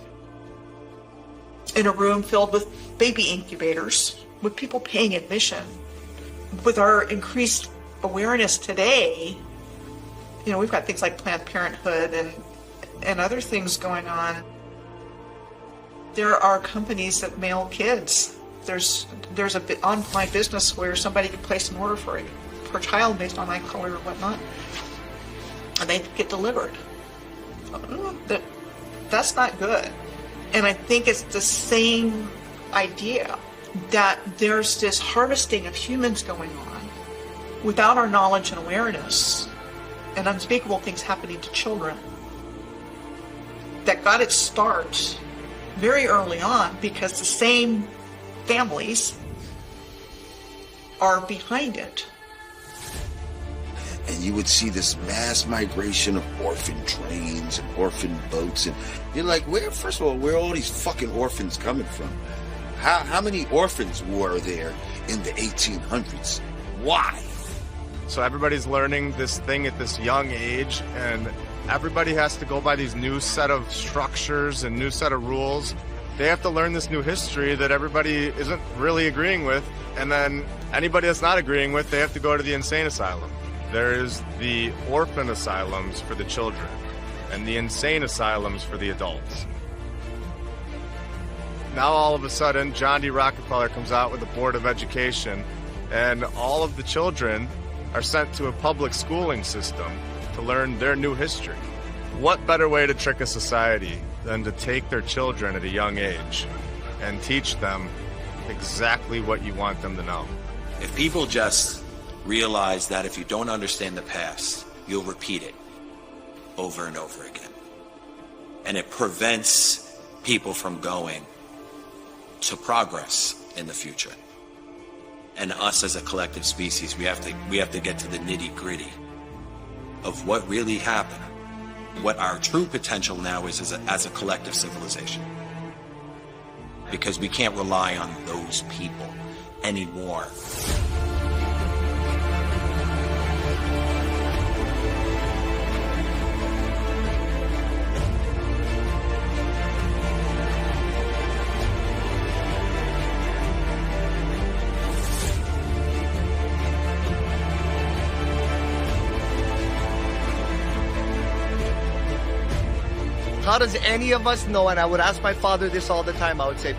Speaker 2: in a room filled with baby incubators, with people paying admission. With our increased awareness today, we've got things like Planned Parenthood and other things going on. There are companies that mail kids. There's a bit on my business where somebody can place an order for a child based on eye color or whatnot, and they get delivered. That's not good. And I think it's the same idea that there's this harvesting of humans going on without our knowledge and awareness, and unspeakable things happening to children that got its start very early on because the same families are behind it.
Speaker 13: And you would see this mass migration of orphan trains and orphan boats, and you're like, where are all these fucking orphans coming from? How many orphans were there in the 1800s? Why?
Speaker 5: So everybody's learning this thing at this young age, and everybody has to go by these new set of structures and new set of rules. They have to learn this new history that everybody isn't really agreeing with, and then anybody that's not agreeing with, they have to go to the insane asylum. There is the orphan asylums for the children and the insane asylums for the adults. Now all of a sudden, John D. Rockefeller comes out with a board of education, and all of the children are sent to a public schooling system to learn their new history. What better way to trick a society than to take their children at a young age and teach them exactly what you want them to know?
Speaker 10: If people just realize that if you don't understand the past, you'll repeat it over and over again. And it prevents people from going to progress in the future. And us as a collective species, we have to get to the nitty-gritty of what really happened, what our true potential now is as a collective civilization. Because we can't rely on those people anymore.
Speaker 9: How does any of us know? And I would ask my father this all the time. I would say,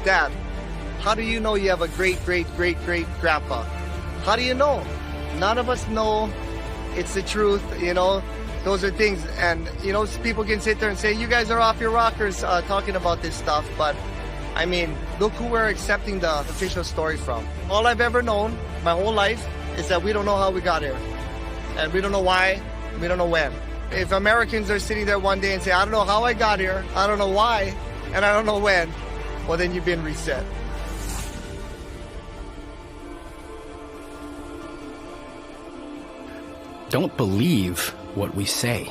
Speaker 9: Dad, how do you know you have a great grandpa? How do you know? None of us know. It's the truth, Those are things, and people can sit there and say, you guys are off your rockers talking about this stuff, but I mean, look who we're accepting the official story from. All I've ever known my whole life is that we don't know how we got here, and we don't know why, we don't know when. If Americans are sitting there one day and say, I don't know how I got here, I don't know why, and I don't know when, well, then you've been reset.
Speaker 1: Don't believe what we say.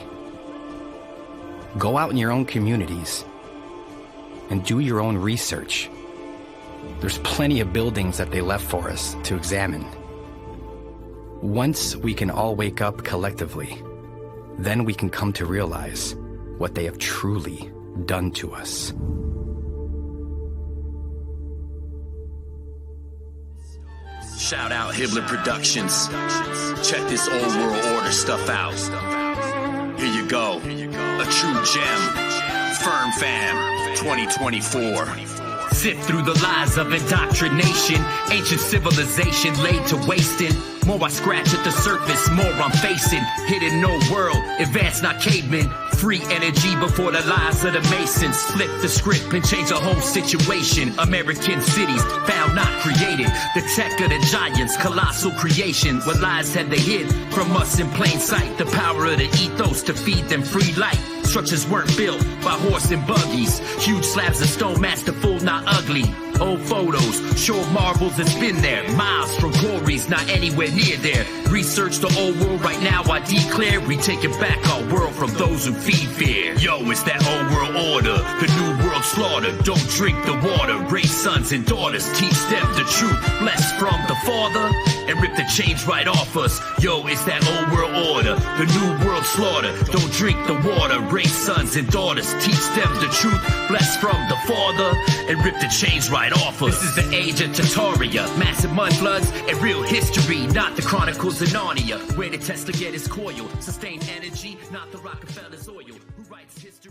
Speaker 1: Go out in your own communities and do your own research. There's plenty of buildings that they left for us to examine. Once we can all wake up collectively, then we can come to realize what they have truly done to us.
Speaker 14: Shout out Hibbler Productions. Check this old world order stuff out. Here you go. A true gem. Firm Fam 2024. Sift through the lies of indoctrination. Ancient civilization laid to wasting. More I scratch at the surface, more I'm facing. Hidden no world, advanced not cavemen. Free energy before the lies of the Masons. Flip the script and change the whole situation. American cities found not created. The tech of the giants, colossal creation. What lies had they hid from us in plain sight? The power of the ethos to feed them free light. Structures weren't built by horse and buggies. Huge slabs of stone, masterful, not ugly. Old photos, show marbles, it's been there. Miles from glories, not anywhere near there. Research the old world right now, I declare we taking back our world from those who feed fear. Yo, it's that old world order, the new world slaughter. Don't drink the water, raise sons and daughters, teach them the truth, blessed from the Father, and rip the chains right off us. Yo, it's that old world order, the new world slaughter. Don't drink the water, raise sons and daughters, teach them the truth, blessed from the Father, and rip the chains right off us. This is the age of Tartaria, massive mud floods and real history, not the Chronicles of Narnia, where the Tesla get his coil, sustained energy, not the Rockefeller's oil. Who writes history?